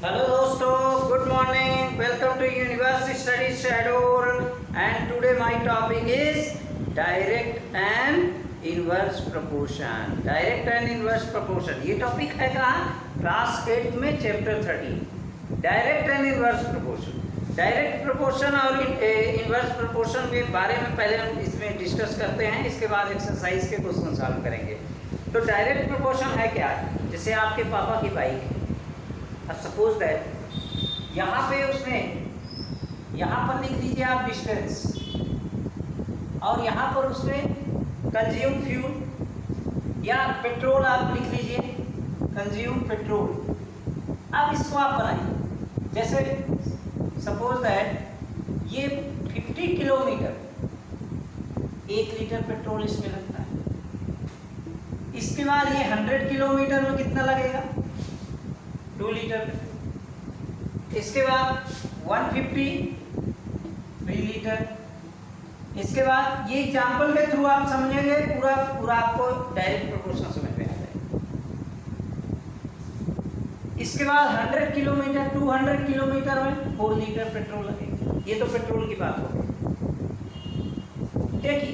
Hello दोस्तों, good morning. Welcome to University Study Schedule. And today my topic is direct and inverse proportion. Direct and inverse proportion. ये topic है कहाँ? Class 8 में chapter 13. Direct and inverse proportion. Direct proportion और inverse proportion के बारे में पहले हम इसमें डिस्कस करते हैं. इसके बाद एक्सरसाइज के क्वेश्चन सॉल्व करेंगे. तो डायरेक्ट प्रोपोर्शन है क्या? जैसे आपके पापा की बाइक है. सपोज दैट यहाँ पे उसने यहाँ पर लिख दीजिए आप डिस्टेंस, और यहाँ पर उसने कंज्यूम फ्यूल या पेट्रोल आप लिख लीजिए कंज्यूम पेट्रोल. अब इसको आप बनाइए. जैसे सपोज दैट ये 50 किलोमीटर 1 लीटर पेट्रोल इसमें लगता है. इसके बाद ये 100 किलोमीटर में कितना लगेगा? 2 लीटर. इसके बाद 150 3 लीटर. इसके बाद ये एग्जाम्पल के थ्रू आप समझेंगे, पूरा आपको डायरेक्ट प्रोपोर्शन समझ में आ जाएगा. इसके बाद 100 किलोमीटर 200 किलोमीटर में 4 लीटर पेट्रोल लगेगा. ये तो पेट्रोल की बात हो गई. देखिए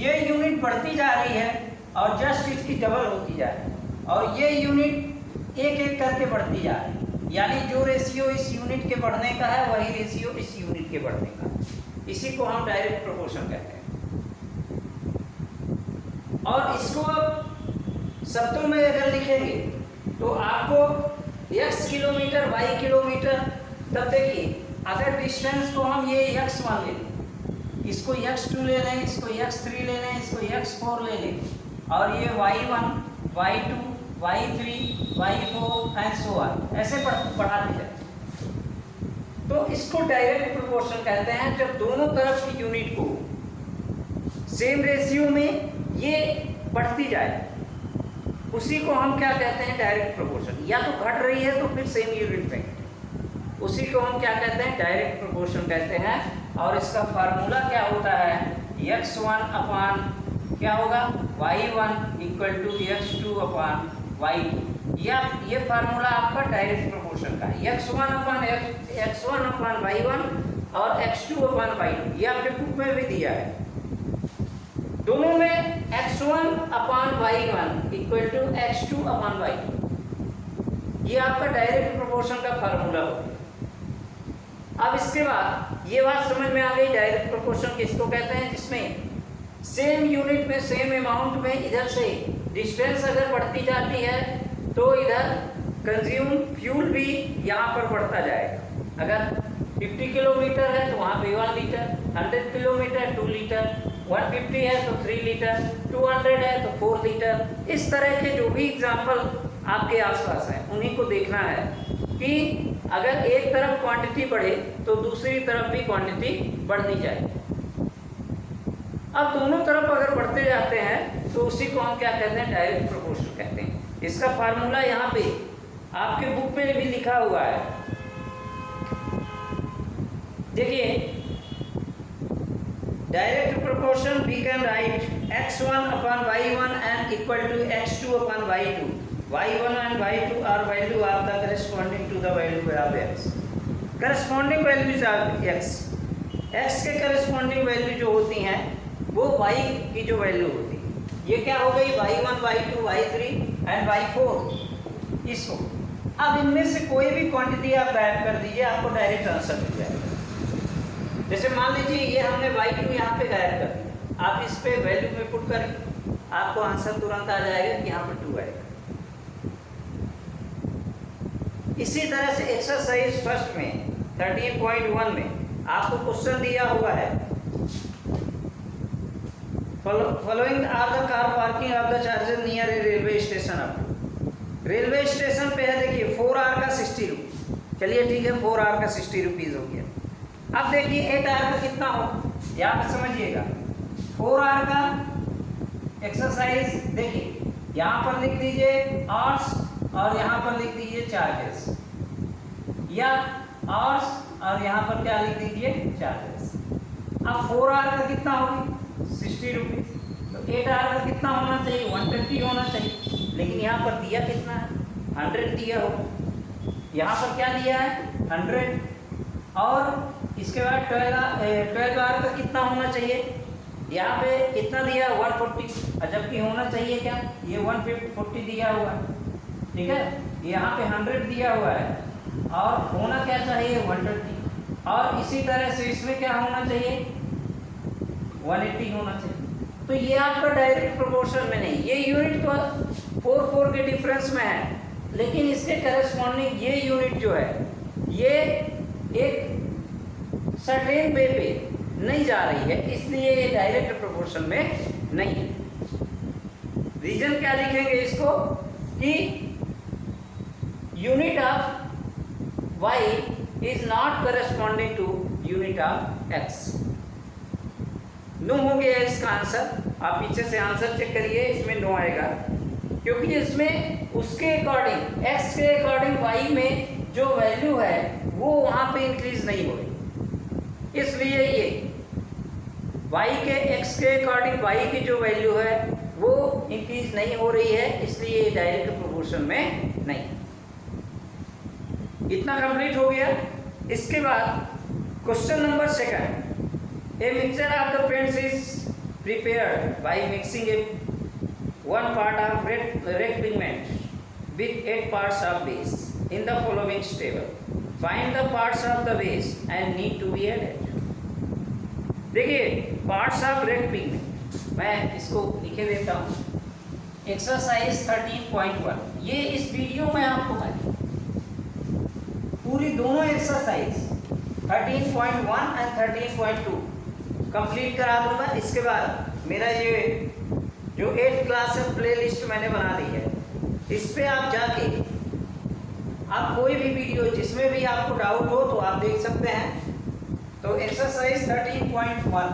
ये यूनिट बढ़ती जा रही है और जस्ट इसकी डबल होती जा रही है, और ये यूनिट एक एक करके बढ़ती जा रही है. यानी जो रेशियो इस यूनिट के बढ़ने का है वही रेशियो इस यूनिट के बढ़ने का है. इसी को हम डायरेक्ट प्रोपोर्शन कहते हैं. और इसको शब्दों में अगर लिखेंगे तो आपको x किलोमीटर y किलोमीटर. तब देखिए अगर डिस्टेंस को हम ये x1 ले लें, इसको x2 ले लें, इसको x3 ले लें, इसको x4 ले लें, और ये y1 y2 y3 y4 and so on ऐसे बढ़ाते जाए. तो इसको डायरेक्ट प्रोपोर्शन कहते हैं. जब दोनों तरफ की यूनिट को सेम रेशियो में ये बढ़ती जाए, उसी को हम क्या कहते हैं? Direct proportion. या तो घट रही है तो फिर सेम यूनिट में, उसी को हम क्या कहते हैं? डायरेक्ट प्रोपोर्शन कहते हैं. और इसका फार्मूला क्या होता है? x1 अपान क्या होगा? y1 equal to x2 upon y2. ये फार्मूला आपका डायरेक्ट प्रोपोर्शन का है. x1 अपान y1 और x2 अपान y2 ये आपके बुक में भी दिया है. दोनों में x1 upon y1 equal to x2 upon y2 ये आपका डायरेक्ट प्रोपोर्शन का फार्मूला होगा. अब इसके बाद ये बात समझ में आ गई डायरेक्ट प्रोपोर्शन किसको कहते हैं? जिसमें सेम यूनिट में सेम अमाउंट में इधर से डिस्टेंस अगर बढ़ती जाती है तो इधर कंज्यूम फ्यूल भी यहाँ पर बढ़ता जाएगा. अगर 50 किलोमीटर है तो वहाँ पे 1 लीटर, 100 किलोमीटर 2 लीटर, 150 है तो 3 लीटर, 200 है तो 4 लीटर. इस तरह के जो भी एग्जाम्पल आपके आसपास हैं उन्हीं को देखना है कि अगर एक तरफ क्वांटिटी बढ़े तो दूसरी तरफ भी क्वांटिटी बढ़नी चाहिए. अब दोनों तरफ अगर बढ़ते जाते हैं तो उसी को हम क्या कहते हैं? डायरेक्ट प्रोपोर्शन कहते हैं. इसका फार्मूला यहाँ पे आपके बुक में भी लिखा हुआ है. देखिए direct proportion we can write x1 upon y1 and equal to x2 upon y2. y1 and y2 are value of the corresponding to the value of x. corresponding values of x. x के corresponding value जो होती हैं वो y की जो value होती है, ये क्या हो गई? y1 y2 y3 and y4. इसको अब इनमें से कोई भी क्वांटिटी आप गायब कर दीजिए, आपको डायरेक्ट आंसर मिल जाएगा. जैसे मान लीजिए ये हमने y2 यहाँ पे गायब कर दिया, आप इस पे वैल्यू में पुट करें, आपको आंसर तुरंत आ जाएगा कि यहाँ पर 2 आएगा. इसी तरह से एक्सरसाइज फर्स्ट में 13.1 में आपको क्वेश्चन दिया हुआ है, following are the car parking of the charges near a railway station. अप रेलवे स्टेशन पे है. देखिए 4 आवर का 60 रुपीज़. चलिए ठीक है, 4 आवर का 60 रुपीज़ हो गया. अब देखिए 8 आवर का कितना हो, यहाँ पर समझिएगा. 4 आवर का एक्सरसाइज देखिए यहाँ पर लिख दीजिए आवर्स और यहाँ पर लिख दीजिए चार्जेस, या आवर्स और यहाँ पर क्या लिख दीजिए? चार्जेस. अब 4 आवर का कितना होगी? 60 रुपीज़. तो 8 आवर का कितना होना चाहिए? 120 होना चाहिए. लेकिन यहाँ पर दिया कितना है? 100 दिया हो. यहाँ पर क्या दिया है 100, और इसके बाद 12R का कितना होना चाहिए, यहाँ पे कितना दिया 140, जबकि होना चाहिए क्या, ये 140 दिया हुआ है, ठीक है, यहाँ पे 100 दिया हुआ है, और होना क्या चाहिए 120, और इसी तरह से इसमें क्या होना चाहिए 180 होना चाहिए। तो ये आपका डायरेक्ट प्रोपोर्शन में नहीं, ये यूनिट तो 4 के डिफरेंस में है, लेकिन इसके करस्पॉन्डिंग ये यूनिट जो है ये एक सर्टेन वे पे नहीं जा रही है, इसलिए ये डायरेक्ट प्रोपोर्शन में नहीं है। रीजन क्या लिखेंगे इसको कि unit of y is not corresponding to unit of x। No हो गया इसका आंसर, आप पीछे से आंसर चेक करिए, इसमें नो आएगा क्योंकि इसमें उसके अकॉर्डिंग x के अकॉर्डिंग y में जो वैल्यू है वो वहां पे इंक्रीज नहीं हो रही, इसलिए ये y के x के अकॉर्डिंग y की जो वैल्यू है वो इंक्रीज नहीं हो रही है, इसलिए ये डायरेक्ट प्रोपोर्शन में नहीं। इतना कंप्लीट हो गया। इसके बाद question number 2, a mixture of the paints is prepared by mixing A 1 part of red pigment with 8 parts of base in the following table. Find the parts of the base and need to be added. देखिए parts of red pigment, मैं इसको लिखे देता हूँ, exercise 13.1, ये इस video में आपको मैं पूरी दोनों एक्सरसाइज 13.1 एंड 13.2 कंप्लीट करा दूंगा। इसके बाद मेरा ये जो 8th क्लास है प्ले लिस्ट मैंने बना दी है, इस पे आप जाके आप कोई भी वीडियो जिसमें भी आपको डाउट हो तो आप देख सकते हैं। तो एक्सरसाइज 13.1,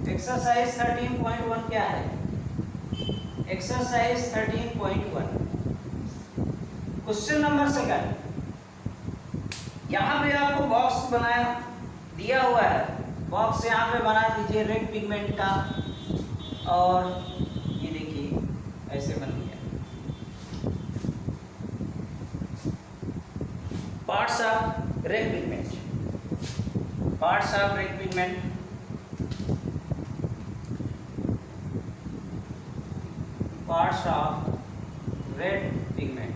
एक्सरसाइज 13.1 क्या है, एक्सरसाइज 13.1 क्वेश्चन नंबर 2, यहाँ पे आपको बॉक्स बनाया दिया हुआ है, बॉक्स यहाँ पे बना दीजिए रेड पिगमेंट का, और ये देखिए ऐसे बन गया parts of red pigment, parts of red pigment, parts of red pigment,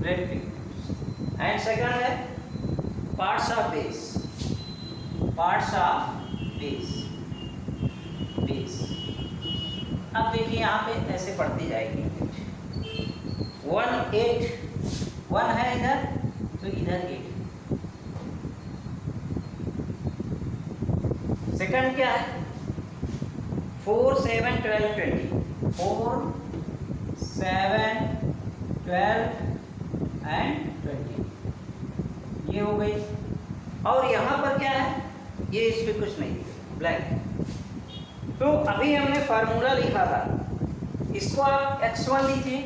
red pigment, and second है parts of base, parts of base, base. अब देखिए यहाँ पे ऐसे बढ़ती जाएगी, 1 8 1 है इधर, तो इधर 8। सेकंड क्या है 4 7 12 20, 4 7 12 एंड 20, ये हो गई। और यहाँ पर क्या है, ये इस पे कुछ नहीं, ब्लैक। तो अभी हमने फार्मूला लिखा था, इसको आप x1 लीजिए,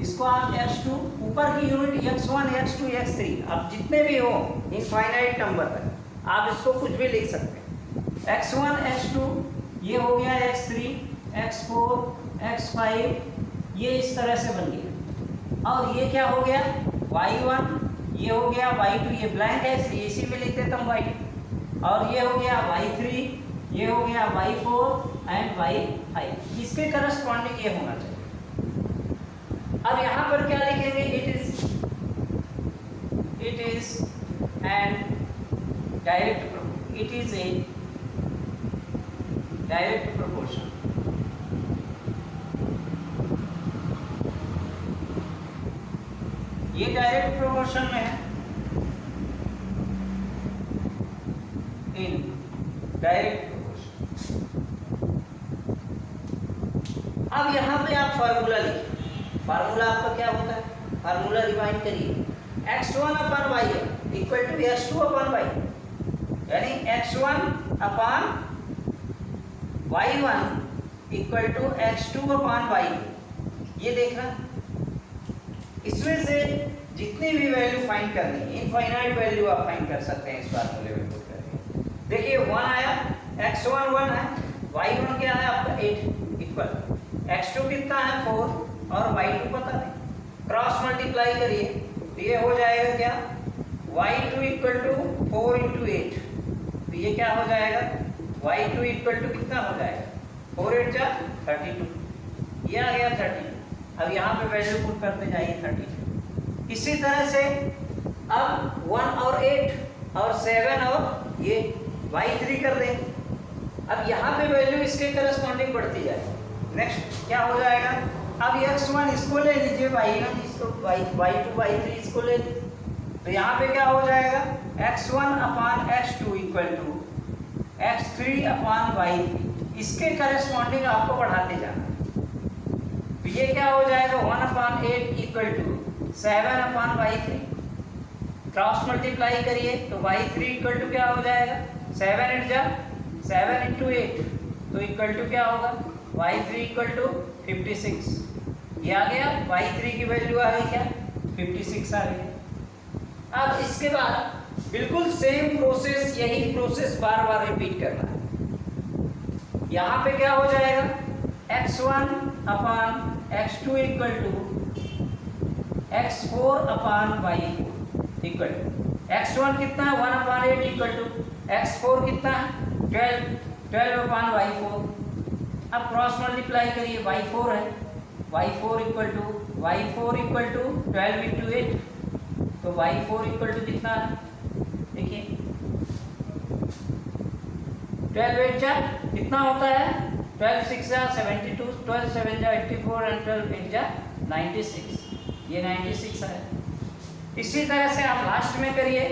इसको आप x2, ऊपर की यूनिट x1 x2 x3, अब जितने भी हो इनफाइनाइट नंबर तक आप इसको कुछ भी लिख सकते हैं। x1 x2 ये हो गया, x3 x4 x5, ये इस तरह से बन गया। और ये क्या हो गया y1, ये हो गया y2, ये ब्लैंक है इसलिए इसी में लिख देता हूँ y2, और ये हो गया y3, ये हो गया y4 एंड y5, इसके करस्पॉन्डिंग ये होना चाहिए। अब यहाँ पर क्या लिखेंगे, it is and direct, it is a direct proportion, ये डायरेक्ट प्रोपोर्शन में है, इन डायरेक्ट प्रोपोर्शन। अब यहाँ पे आप फार्मूला लिखिए, फार्मूला आपका क्या होता है, फार्मूला रिवाइंड करिए, x1 upon y equal to x2 upon y, यानी x1 upon y1 equal to x2 upon y। ये देखना, इसमें से जितनी भी वैल्यू फाइंड करनी है, इनफाइनाइट वैल्यू आप फाइंड कर सकते हैं इस फार्मूले में पुट करके। देखिए 1 आया, x1 1 है, y1 क्या है आपका 8 इक्वल x2 कितना है 4 और y2 पता नहीं, क्रॉस मल्टीप्लाई करिए तो ये हो जाएगा क्या, y2 इक्वल टू 4 इंटू 8, तो ये क्या हो जाएगा, y2 इक्वल टू कितना हो जाएगा, 4 8 जा 32, ये आ गया 32। अब यहाँ पे वैल्यू पुट करते जाइए 32। इसी तरह से अब 1 और 8 और 7 और ये y3 कर देंगे। अब यहाँ पे वैल्यू इसके करस्पॉन्डिंग बढ़ती जाए। नेक्स्ट क्या हो जाएगा, अब x1 इसको ले लीजिए, y1 इसको, y2 y3 इसको ले लीजिए, तो यहाँ पे क्या हो जाएगा, x1 upon x2 equal to x3 upon y3, इसके करस्पॉन्डिंग आपको बढ़ाते जाना। तो ये क्या हो जाएगा 1 upon 8 equal to 7 upon y3, cross multiply करिए तो y3 इक्वल टू क्या हो जाएगा, 7 8 जा 7 इंटू 8, तो इक्वल टू क्या होगा, y3 इक्वल टू 56, ये आ गया, y3 की वैल्यू आ गई क्या 56 आ गई। अब इसके बाद बिल्कुल सेम प्रोसेस, यही प्रोसेस बार बार रिपीट करना है। यहाँ पे क्या हो जाएगा, x1 upon x2 equal to x4 upon y4 equal to x1 कितना है 1 अपान 8 इक्वल टू x4 कितना है 12 अपान y4। अब क्रॉस मल्टीप्लाई करिए, y4 है, y4 इक्वल टू 12 इंटू 8, तो y4 इक्वल टू कितना है, देखिए 12 8 जा कितना होता है, 12 6 जा 72, 12 7 जा 84 एंड 12 8 जा 96, ये 96 है। इसी तरह से आप लास्ट में करिए,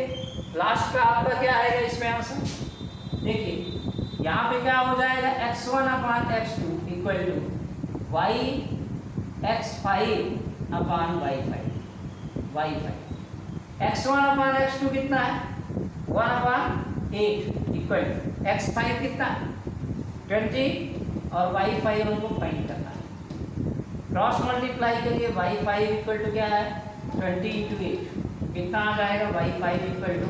लास्ट का आपका क्या आएगा इसमें आंसर, देखिए यहाँ पे क्या हो जाएगा, x1 upon x2 equal to y x5 upon y5, x1 upon x2 कितना है 1 अपान 8 इक्वल टू x5 कितना है 20 और y5 हमको फाइंड करना है। क्रॉस मल्टीप्लाई करिए, y5 इक्वल टू क्या है 20 इंटू 8, कितना आ जाएगा, y5 इक्वल टू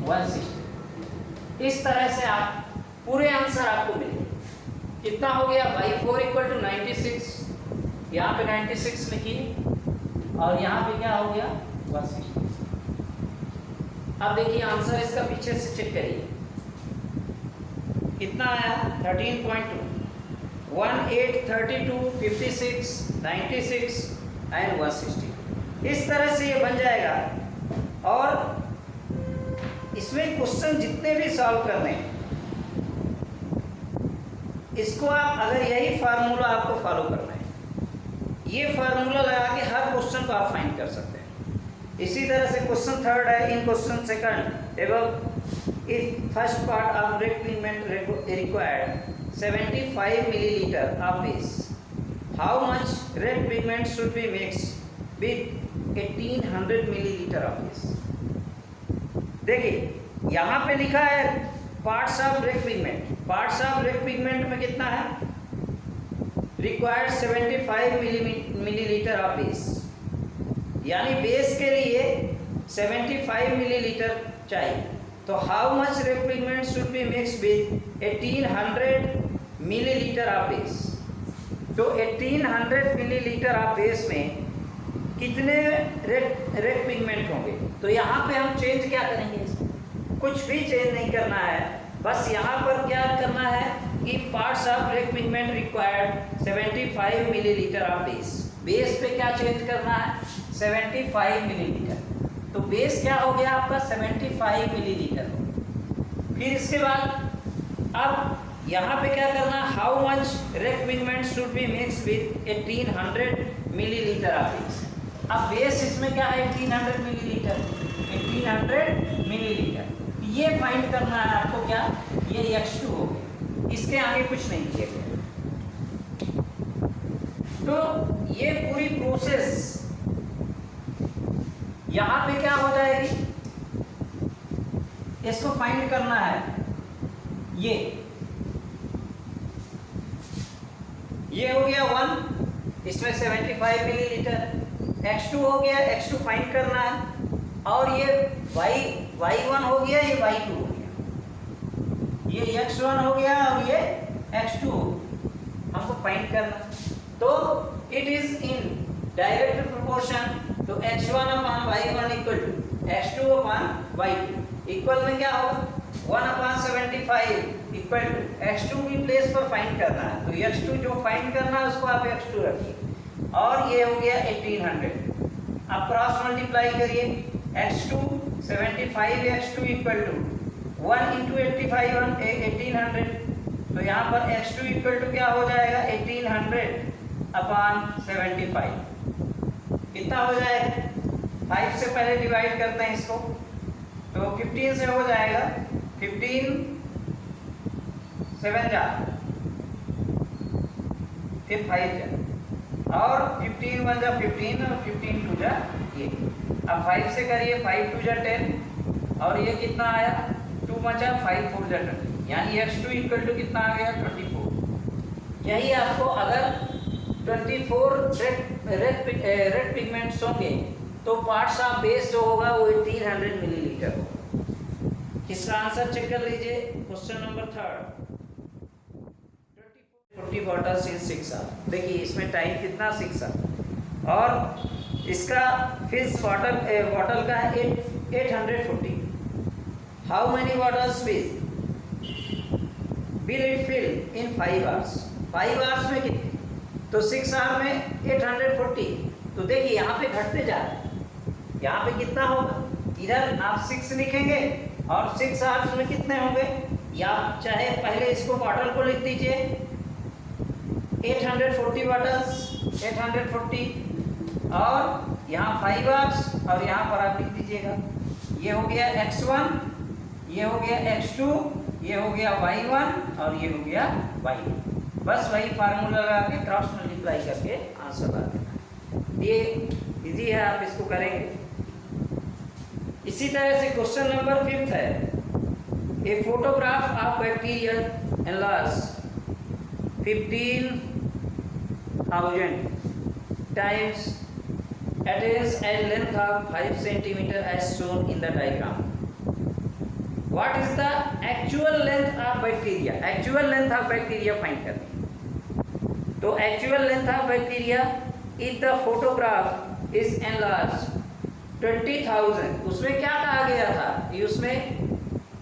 160। इस तरह से आप पूरे आंसर आपको मिले, कितना हो गया, y4 इक्वल टू 96, यहाँ पे 96 लिखिए और यहाँ पे क्या हो गया 160। अब देखिए आंसर इसका पीछे से चेक करिए, कितना आया 13.2, 1 8 32 56 96 एंड 160। इस तरह से ये बन जाएगा। और इसमें क्वेश्चन जितने भी सॉल्व करने हैं, इसको आप अगर यही फार्मूला आपको फॉलो करना है, ये फार्मूला लगा के हर क्वेश्चन को आप फाइंड कर सकते हैं। इसी तरह से क्वेश्चन थर्ड है, इन क्वेश्चन सेकंड एवं if first part of red pigment required 75 millilitre of this, how much red pigment should be mixed with 1800 millilitre of this. देखिए यहाँ पे लिखा है parts of red pigment, parts of red pigment में कितना है, required 75 millilitre of base, यानी base के लिए 75 मिलीलीटर चाहिए। तो how much red pigment should be mixed with 1800 millilitre of base. तो 1800 मिलीलीटर ऑफ बेस में कितने रेड पिगमेंट होंगे, तो यहाँ पे हम चेंज क्या करेंगे, कुछ भी चेंज नहीं करना है, बस यहाँ पर क्या करना है कि parts of red pigment required 75 millilitre of base, base पे क्या चेंज करना है 75 मिलीलीटर। तो बेस क्या हो गया आपका 75 मिलीलीटर। फिर इसके बाद अब यहाँ पे क्या करना, how much red pigment should be mix with 1800 millilitre of base. अब बेस इसमें क्या है 1800 मिलीलीटर, 1800 मिलीलीटर, ये फाइंड करना है आपको, क्या ये x2 हो गया, इसके आगे कुछ नहीं किया गया। तो ये पूरी प्रोसेस यहाँ पे क्या हो जाएगी, इसको फाइंड करना है, ये हो गया 1, इसमें 75 मिलीलीटर, x2 हो गया, x2 फाइंड करना है, और ये y1 हो गया, ये y2 हो गया, ये x1 हो गया और ये x2 हमको फाइंड करना। तो it is in direct proportion, तो x1 upon y1 equal to x2 upon y2 equal में क्या होगा 1 अपॉन 75 इक्वल टू x2 की प्लेस पर फाइंड करना है, तो x2 जो फाइंड करना है उसको आप x2 रखिए और ये हो गया 1800। अब क्रॉस मल्टीप्लाई करिए x2 75 x2 equal to 1 into 85 1800, तो यहाँ पर x2 इक्वल टू क्या हो जाएगा 1800 अपॉन 75 कितना हो जाएगा 5 से पहले डिवाइड करते हैं इसको, तो 15 से हो जाएगा 15 7 जा फिर 5 जा और 15 1 जा 15 और 15 2 जा ये। अब 5 से करिए 5 2 जा 10 और ये कितना आया 2 बचा 5 4 जा 20, यानी x2 इक्वल टू कितना आ गया 24। यही आपको अगर 24 रेड पिगमेंट्स होंगे तो पार्ट्स ऑफ बेस जो होगा वो 1800 मिलीलीटर होगा। इसका आंसर चेक कर लीजिए। Question number 3, 40 bottles in 6 hour. देखिए इसमें टाइम कितना 6 आवर और इसका फिश बॉटल का है 840। How many bottles will it fill in 5 hours? 5 hours में कितने? तो 6 आवर में 840, तो देखिए यहाँ पे घटते जा रहे हैं। यहाँ पे कितना होगा, इधर आप 6 लिखेंगे और 6 आवर्स में कितने होंगे, या चाहे पहले इसको बॉटल को लिख दीजिए 840 बॉटल्स 840 और यहाँ 5 आवर्स और यहाँ पर आप लिख दीजिएगा ये हो गया x1, ये हो गया x2, ये हो गया y1 और ये हो गया y2। बस वही फार्मूला लगा के क्रॉस मल्टीप्लाई करके आंसर ला देना। ये इजी है, आप इसको करेंगे। इसी तरह से क्वेश्चन नंबर 5 है, a photograph of bacteria enlarge 15,000 times attains a length of 5 cm as shown in the diagram. What is the actual length of bacteria? Actual length of bacteria find करनी। तो actual length of bacteria if the photograph is enlarged 20,000, उसमें क्या कहा गया था कि उसमें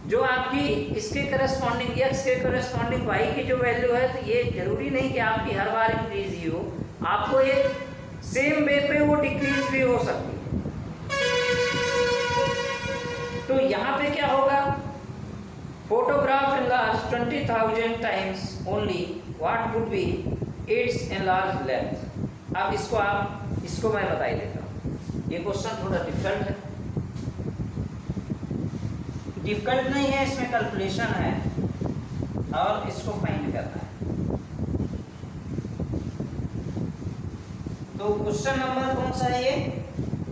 जो आपकी इसके करस्पॉन्डिंग x के करस्पॉन्डिंग y की जो वैल्यू है, तो ये जरूरी नहीं कि आपकी हर बार इंक्रीज ही हो, आपको ये सेम वे पे वो डिक्रीज भी हो सकती है। तो यहाँ पे क्या होगा, photograph enlarged 20,000 times only, what would be its enlarged length? अब इसको मैं बता ही देता हूँ। ये क्वेश्चन थोड़ा डिफिकल्ट है, डिफिकल्ट नहीं है, इसमें कैलकुलेशन है और इसको फाइंड करना है। तो क्वेश्चन नंबर कौन सा है ये?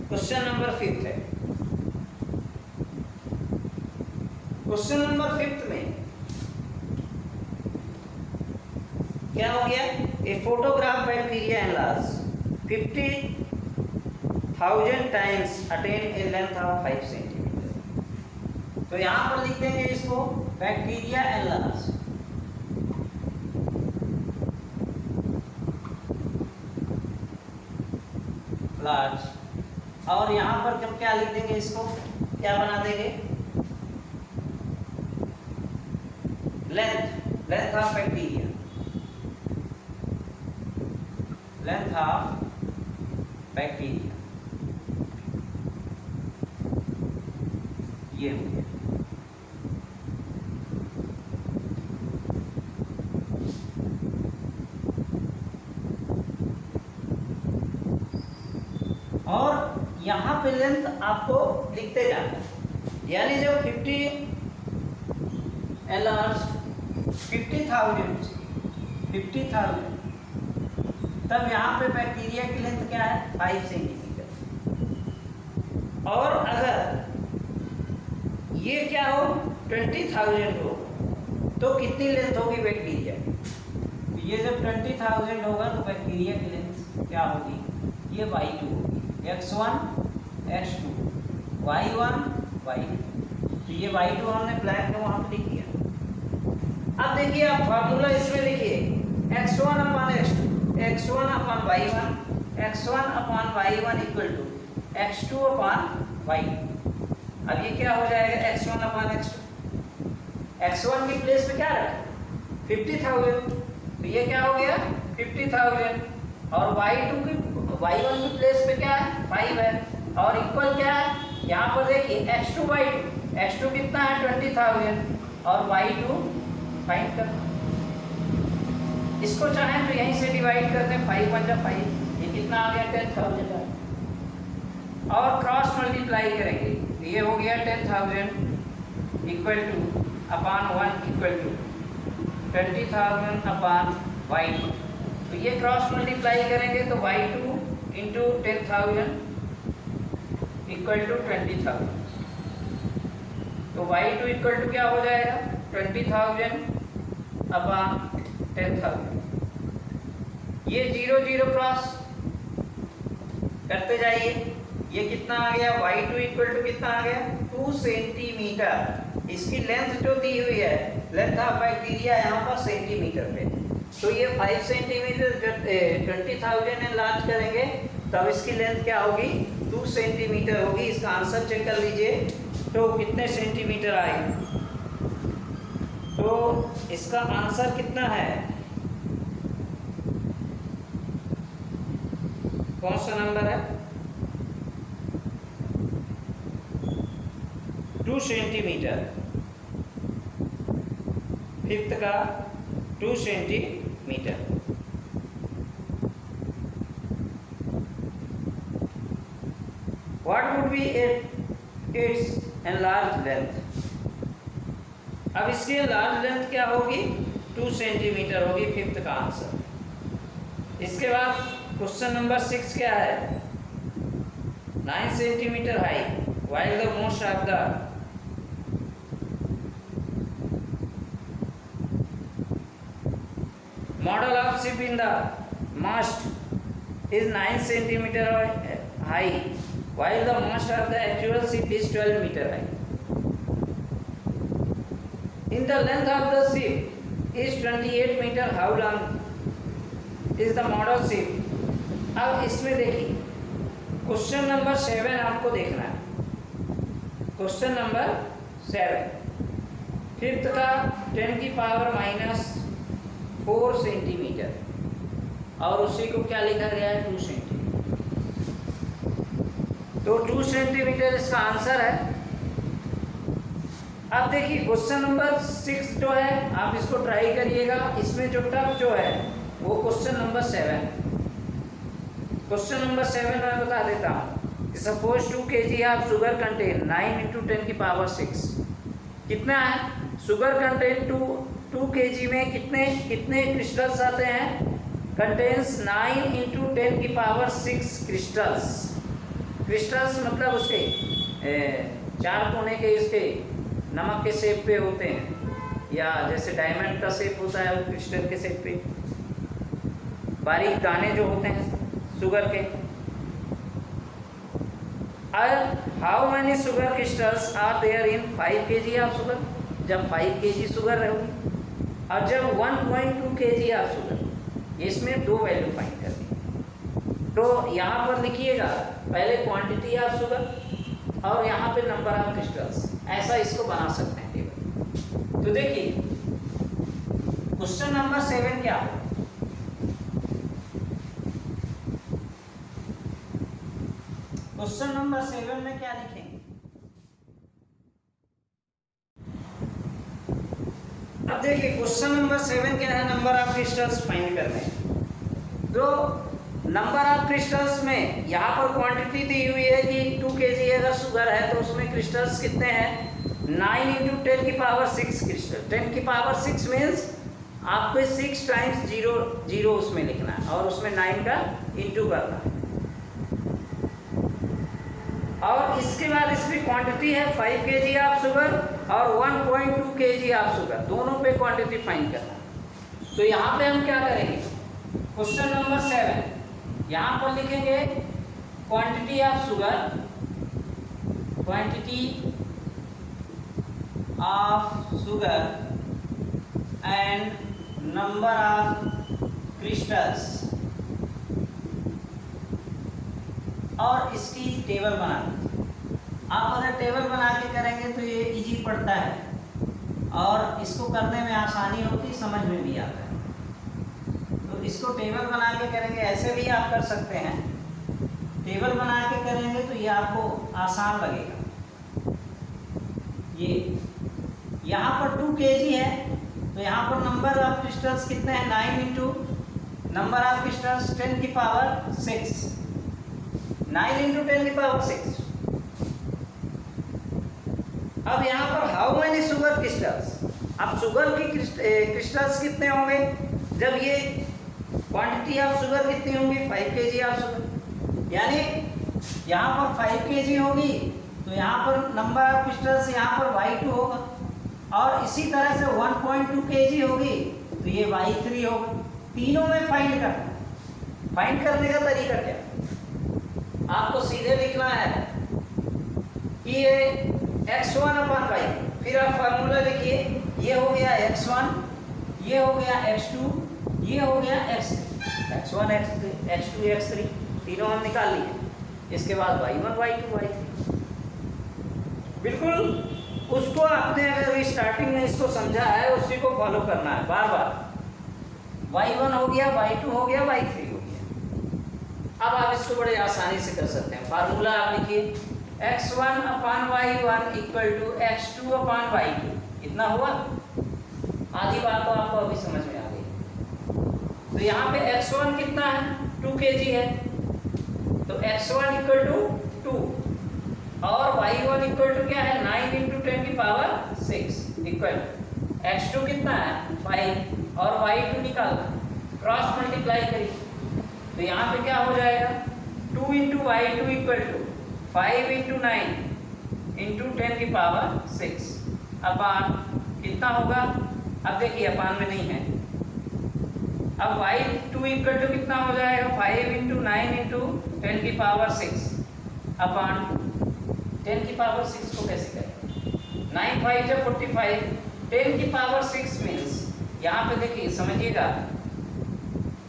क्वेश्चन नंबर 5 है। क्वेश्चन नंबर 5 में क्या हो गया, a photograph bacteria enlarge 50,000 times attain A length of 5 centimetre. तो यहां पर लिख देंगे इसको बैक्टीरिया एनलार्ज, लार्ज, और यहां पर जब क्या लिख देंगे, इसको क्या बना देंगे, length of bacteria, length of bacteria, ये हो गया। और यहाँ पे लेंथ आपको लिखते जाना, यानी जब 50,000 तब यहाँ पे बैक्टीरिया की लेंथ क्या है 5 सेंटीमीटर। और अगर ये क्या हो 20,000 हो तो कितनी लेंथ होगी बैक्टीरिया की? ये जब 20,000 होगा तो बैक्टीरिया की लेंथ क्या होगी, ये y2 होगी, x1 x2 y1 y2। तो ये y2 हमने ब्लैक में वहां पे लिख दिया। अब देखिए आप फार्मूला इसमें लिखिए x1 upon x2, x1 y1, x1 upon y1 equal to x2 upon y2। अब ये क्या हो जाएगा, x1 अपॉन x2, x1 की प्लेस पे क्या रखा 50,000, तो ये क्या हो गया 50,000, और y1 की प्लेस पे क्या है 5 है, और इक्वल क्या है यहाँ पर देखिए x2 y2, x2 कितना है 20,000 और y2 फाइंड कर। इसको चाहें तो यहीं से डिवाइड करते हैं, 5 1 जा 5, ये कितना आ गया 10,000 है, और क्रॉस मल्टीप्लाई करेंगे तो ये हो गया 10,000 equal to upon 1 equal to 20,000 upon y2, तो ये क्रॉस मल्टीप्लाई करेंगे तो y2 इंटू 10,000 इक्वल टू 20,000, तो y2 इक्वल टू क्या हो जाएगा 20,000 अपॉन 10,000। ये 0 0 क्रॉस करते जाइए, ये कितना आ गया y2 इक्वल टू कितना आ गया 2 सेंटीमीटर। इसकी लेंथ जो दी हुई है, लेंथ ऑफ बैक्टीरिया यहाँ पर सेंटीमीटर पे, तो ये 5 सेंटीमीटर जब 20,000 एनलार्ज करेंगे तब इसकी लेंथ क्या होगी 2 सेंटीमीटर होगी। इसका आंसर चेक कर लीजिए तो कितने सेंटीमीटर आएगा, तो इसका आंसर कितना है, कौन सा नंबर है 2 सेंटीमीटर, फिफ्थ का 2 centimetre. What would be its enlarged length? अब इसकी enlarged length क्या होगी 2 सेंटीमीटर होगी, फिफ्थ का आंसर। इसके बाद क्वेश्चन नंबर 6 क्या है, 9 centimetre high while the most of the model of ship in the mast is 9 centimeter high while the mast of the actual ship is 12 meter high. In the length of the ship is 28 meter, how long is the model ship? अब इसमें देखिए question number 7 आपको देखना है, question number 7 fifth का 10 की power -4 centimetre, और उसी को क्या लिखा गया है 2 सेंटीमीटर, तो 2 सेंटीमीटर इसका आंसर है। अब देखिए क्वेश्चन नंबर 6 जो है आप इसको ट्राई करिएगा, इसमें जो टफ जो है वो क्वेश्चन नंबर 7। क्वेश्चन नंबर 7 मैं बता देता हूँ कि suppose 2 kg of sugar contain 9 × 10 की पावर 6, कितना है शुगर कंटेन 2 kg में कितने क्रिस्टल्स आते हैं, कंटेन्स 9 × 10 की पावर 6 क्रिस्टल्स। क्रिस्टल्स मतलब उसके 4 कोने के इसके नमक के शेप पे होते हैं, या जैसे डायमंड का शेप होता है वो क्रिस्टल के शेप पे, बारीक दाने जो होते हैं शुगर के। How many sugar crystals are there in 5 kg of sugar, जब 5 kg शुगर रहेगी, और जब 1.2 kg ऑफ शुगर, इसमें 2 वैल्यू फाइंड करनी। तो यहाँ पर लिखिएगा पहले क्वांटिटी ऑफ शुगर और यहाँ पे नंबर ऑफ क्रिस्टल्स, ऐसा इसको बना सकते हैं टेबल। तो देखिए क्वेश्चन नंबर 7 क्या है, क्वेश्चन नंबर 7 में क्या लिखेंगे, अब देखिए क्वेश्चन नंबर 7 क्या है, नंबर ऑफ क्रिस्टल्स फाइंड करने हैं। तो नंबर ऑफ क्रिस्टल्स में यहाँ पर क्वांटिटी दी हुई है कि 2 kg अगर शुगर है तो उसमें क्रिस्टल्स कितने हैं 9 × 10 की पावर 6 क्रिस्टल। 10 की पावर 6 मीन्स आपको 6 टाइम्स 0 0 उसमें लिखना है और उसमें 9 का इंटू करना है। और इसके बाद इसकी क्वांटिटी है 5 kg ऑफ शुगर और 1.2 kg ऑफ शुगर, दोनों पे क्वांटिटी फाइंड करना है। तो यहाँ पे हम क्या करेंगे, क्वेश्चन नंबर 7 यहाँ पर लिखेंगे quantity of sugar, quantity of sugar and number of crystals और इसकी टेबल बना लीजिए। आप अगर टेबल बना के करेंगे तो ये इजी पड़ता है और इसको करने में आसानी होती, समझ में भी आता है। तो इसको टेबल बना के करेंगे, ऐसे भी आप कर सकते हैं। टेबल बना के करेंगे तो ये आपको आसान लगेगा। ये यहाँ पर 2 kg है, तो यहाँ पर नंबर ऑफ क्रिस्टल्स कितने हैं, 9 इंटू नंबर ऑफ क्रिस्टल्स 10 की पावर 6, 9 इंटू 10 की पावर 6। अब यहाँ पर हाउ मेनी शुगर क्रिस्टल्स, अब शुगर की क्रिस्टल्स कितने होंगे, जब ये क्वांटिटी ऑफ शुगर कितनी होंगी, 5 kg ऑफ शुगर, यानी यहाँ पर 5 kg होगी तो यहाँ पर नंबर ऑफ क्रिस्टल्स यहाँ पर Y2 होगा, और इसी तरह से 1.2 kg होगी तो ये Y3 होगा। तीनों में फाइंड करना। फाइंड करने का तरीका क्या, आपको सीधे लिखना है कि ये x1/y, फिर आप फार्मूला लिखिए, ये हो गया x1, ये हो गया x2, ये हो गया x1 x2 x3, तीनों हम निकाल लिए। इसके बाद y1 y2 y3, बिल्कुल उसको आपने अगर स्टार्टिंग में इसको समझा है उसी को फॉलो करना है बार बार। y1 हो गया, y2 हो गया, y3 हो गया। अब आप इसको बड़े आसानी से कर सकते हैं। फार्मूला आप लिखिए, x1/y1 = x2/y2, इतना हुआ। आधी बात तो आपको अभी समझ में आ गई। तो यहाँ पे x1 कितना है, 2 kg है, तो x1 = 2 और y1 = क्या है, 9 इंटू 10 की पावर 6 इक्वल x2 कितना है, 5 और y2 निकालना, क्रॉस मल्टीप्लाई करिए तो यहाँ पे क्या हो जाएगा, 2 इंटू y2 = 5 इंटू 9 इंटू 10 की पावर 6 अपान कितना होगा, अब देखिए अपान में नहीं है। अब y2 = कितना हो जाएगा, 5 इंटू 9 इंटू 10 की पावर 6 अपान 10 की पावर 6 को कैसे करें, 9 5 = 45, 10 की पावर 6 मीन्स यहाँ पे देखिए समझिएगा,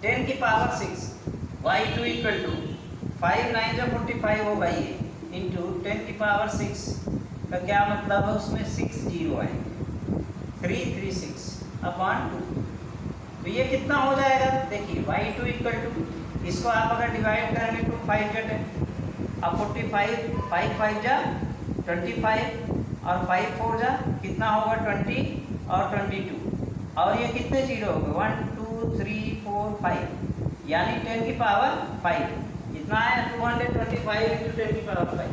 10 की पावर 6, y2 = 5 9 = 45 होगा ये, इंटू 10 की पावर 6 का क्या मतलब है, उसमें 6 जीरो है, 336 अपान 2। तो ये कितना हो जाएगा, देखिए y2 = इसको आप अगर डिवाइड करेंगे तो 5 × 10, अब 45, 5 5 जा 25 और 5 4 जा कितना होगा, 20 और 22, और ये कितने जीरो हो गए, 1 2 3 4 5, यानी 10 की पावर 5 कितना है, 225 इंटू 10 की पावर 5।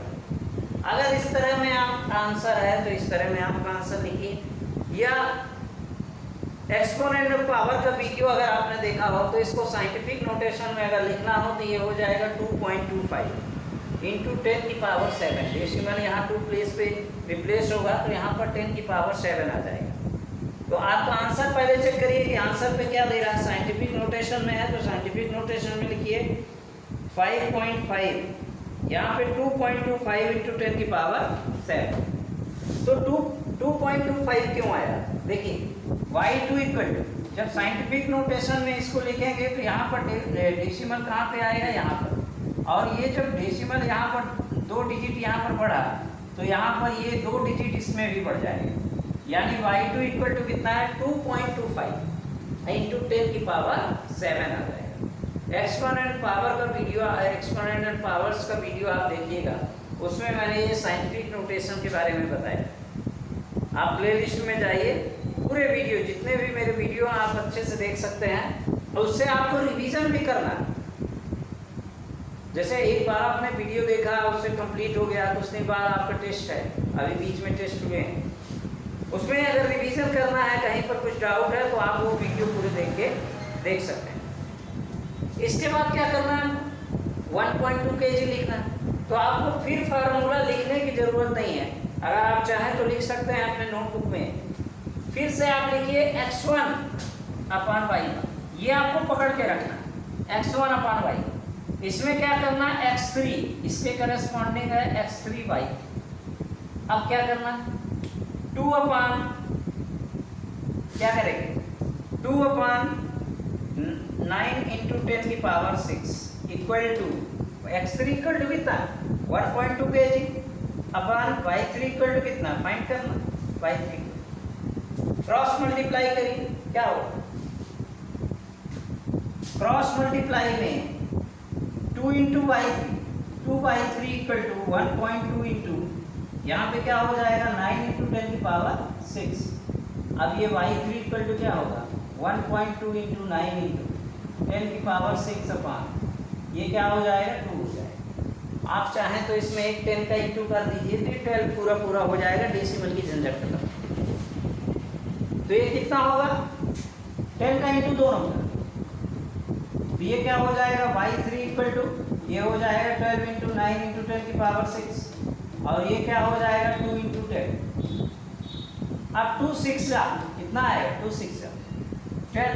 अगर इस तरह में आपका आंसर है तो इस तरह में आपका आंसर लिखिए, या एक्सपोनेंट ऑफ पावर का वीडियो अगर आपने देखा हो तो इसको साइंटिफिक नोटेशन में अगर लिखना हो तो ये हो जाएगा 2.25 इंटू 10 की पावर 7, डेसिमल यहाँ 2 प्लेस पे रिप्लेस होगा तो यहाँ पर 10 की पावर 7 आ जाएगा। तो आपका आंसर पहले चेक करिए कि आंसर पे क्या दे रहा है, साइंटिफिक नोटेशन में है तो साइंटिफिक नोटेशन में लिखिए 5.5, यहाँ पे 2.25 इंटू 10 की पावर 7। तो 2.25 क्यों आया, देखिए y2 = जब साइंटिफिक नोटेशन में इसको लिखेंगे तो यहाँ पर डेसिमल कहाँ पे आएगा, यहाँ पर, और ये जब डेसिमल यहाँ पर 2 डिजिट यहाँ पर बढ़ा तो यहाँ पर ये 2 डिजिट इसमें भी बढ़ जाएगा, यानी y2 = कितना है, 2.25 इंटू 10 की पावर 7 आ जाएगा। एक्सपोनेंट पावर का वीडियो, एक्सपोनेंट पावर्स का वीडियो आप देखिएगा, उसमें मैंने ये साइंटिफिक नोटेशन के बारे में बताया। आप प्लेलिस्ट में जाइए, पूरे वीडियो जितने भी मेरे वीडियो आप अच्छे से देख सकते हैं, और उससे आपको रिवीजन भी करना है। जैसे एक बार आपने वीडियो देखा, उससे कंप्लीट हो गया, कुछ दिन बाद आपका टेस्ट है, अभी बीच में टेस्ट हुए हैं, उसमें अगर रिवीजन करना है, कहीं पर कुछ डाउट है तो आप वो वीडियो पूरे देख सकते हैं। इसके बाद क्या करना है, 1.2 kg लिखना है, तो आपको फिर फार्मूला लिखने की जरूरत नहीं है, अगर आप चाहें तो लिख सकते हैं अपने नोटबुक में। फिर से आप लिखिए x1/y1, ये आपको पकड़ के रखना है, x1/y। इसमें क्या करना है, x3 इसके करस्पॉन्डिंग है x3y। अब क्या करना है, 2 अपान क्या करेंगे, 2/9 इंटू 10 की power 6 equal to x3 equal to कितना 1.2 kg upon y3 equal to कितना फाइंड करना y3 क्रॉस मल्टीप्लाई करिए क्या होगा क्रॉस मल्टीप्लाई में 2 into y3 2/3 equal to 1.2 into यहाँ पे क्या हो जाएगा 9 इंटू 10 की पावर 6। अब ये y3 इक्वल टू क्या होगा 1.2 इंटू 9 इंटू 10 की पावर 6 अपान ये क्या हो जाएगा 2 हो जाएगा। आप चाहें तो इसमें एक 10 का इंटू कर दीजिए तो 12 पूरा पूरा हो जाएगा, डेसिमल की झंझट खत्म। तो ये कितना होगा 10 का इंटू दोनों का, तो ये क्या हो जाएगा y3 इक्वल टू ये हो जाएगा 12 इंटू 9 इंटू 10 की पावर 6 और ये क्या हो जाएगा 2 इंटू 10। अब 2 6 जा कितना आएगा 2 6 जा 10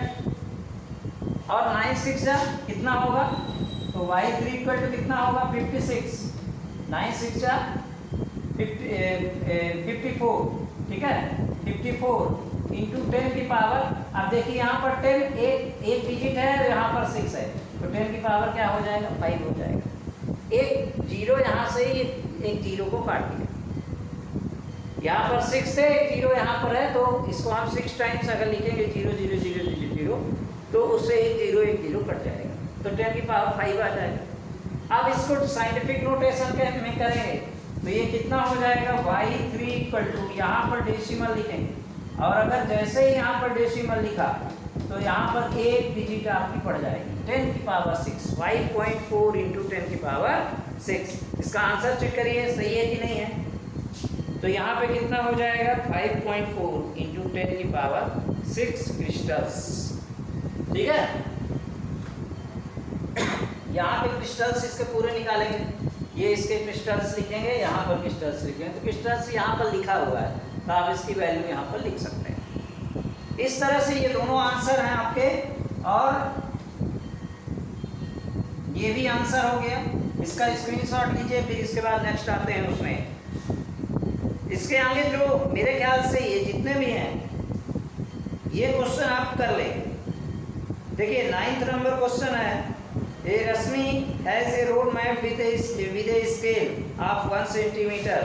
और 9 6 जा कितना होगा तो y3 इक्वल टू कितना होगा 56 9 6 जा 54 ठीक है 54 इंटू 10 की पावर। अब देखिए यहाँ पर 10 एक डिजिट है और यहाँ पर 6 है तो 10 की पावर क्या हो जाएगा 5 हो जाएगा। एक जीरो यहाँ से ही एक जीरो को काट दिया, यहाँ पर 6 है एक जीरो यहाँ पर है तो इसको हम 6 टाइम्स अगर लिखेंगे 0 0 0 0 0 तो उससे एक जीरो कट जाएगा तो 10 की पावर 5 आ जाएगा। अब इसको साइंटिफिक नोटेशन में करेंगे तो ये कितना हो जाएगा y3 इक्वल टू यहाँ पर डेसिमल लिखेंगे और अगर जैसे ही यहाँ पर डेसिमल लिखा तो यहाँ पर एक डिजिट आपकी पड़ जाएगी 10 की पावर 6 5.4 इंटू 10 की पावर 6। इसका आंसर चेक करिए सही है कि नहीं है। तो यहाँ पे कितना हो जाएगा 5.4 इंटू 10 की पावर 6 क्रिस्टल्स। ठीक है यहाँ पे क्रिस्टल्स इसके पूरे निकालेंगे, ये इसके क्रिस्टल्स लिखेंगे यहाँ पर क्रिस्टल्स लिखेंगे तो क्रिस्टल्स यहाँ पर लिखा हुआ है तो आप इसकी वैल्यू यहाँ पर लिख सकते हैं। इस तरह से ये दोनों आंसर हैं आपके और ये भी आंसर हो गया। इसका स्क्रीनशॉट लीजिए फिर इसके बाद नेक्स्ट आते हैं उसमें। इसके आगे जो मेरे ख्याल से ये जितने भी हैं ये क्वेश्चन आप कर लेंगे। देखिए 9th नंबर क्वेश्चन है a Rashmi has a road map with a scale of 1 centimetre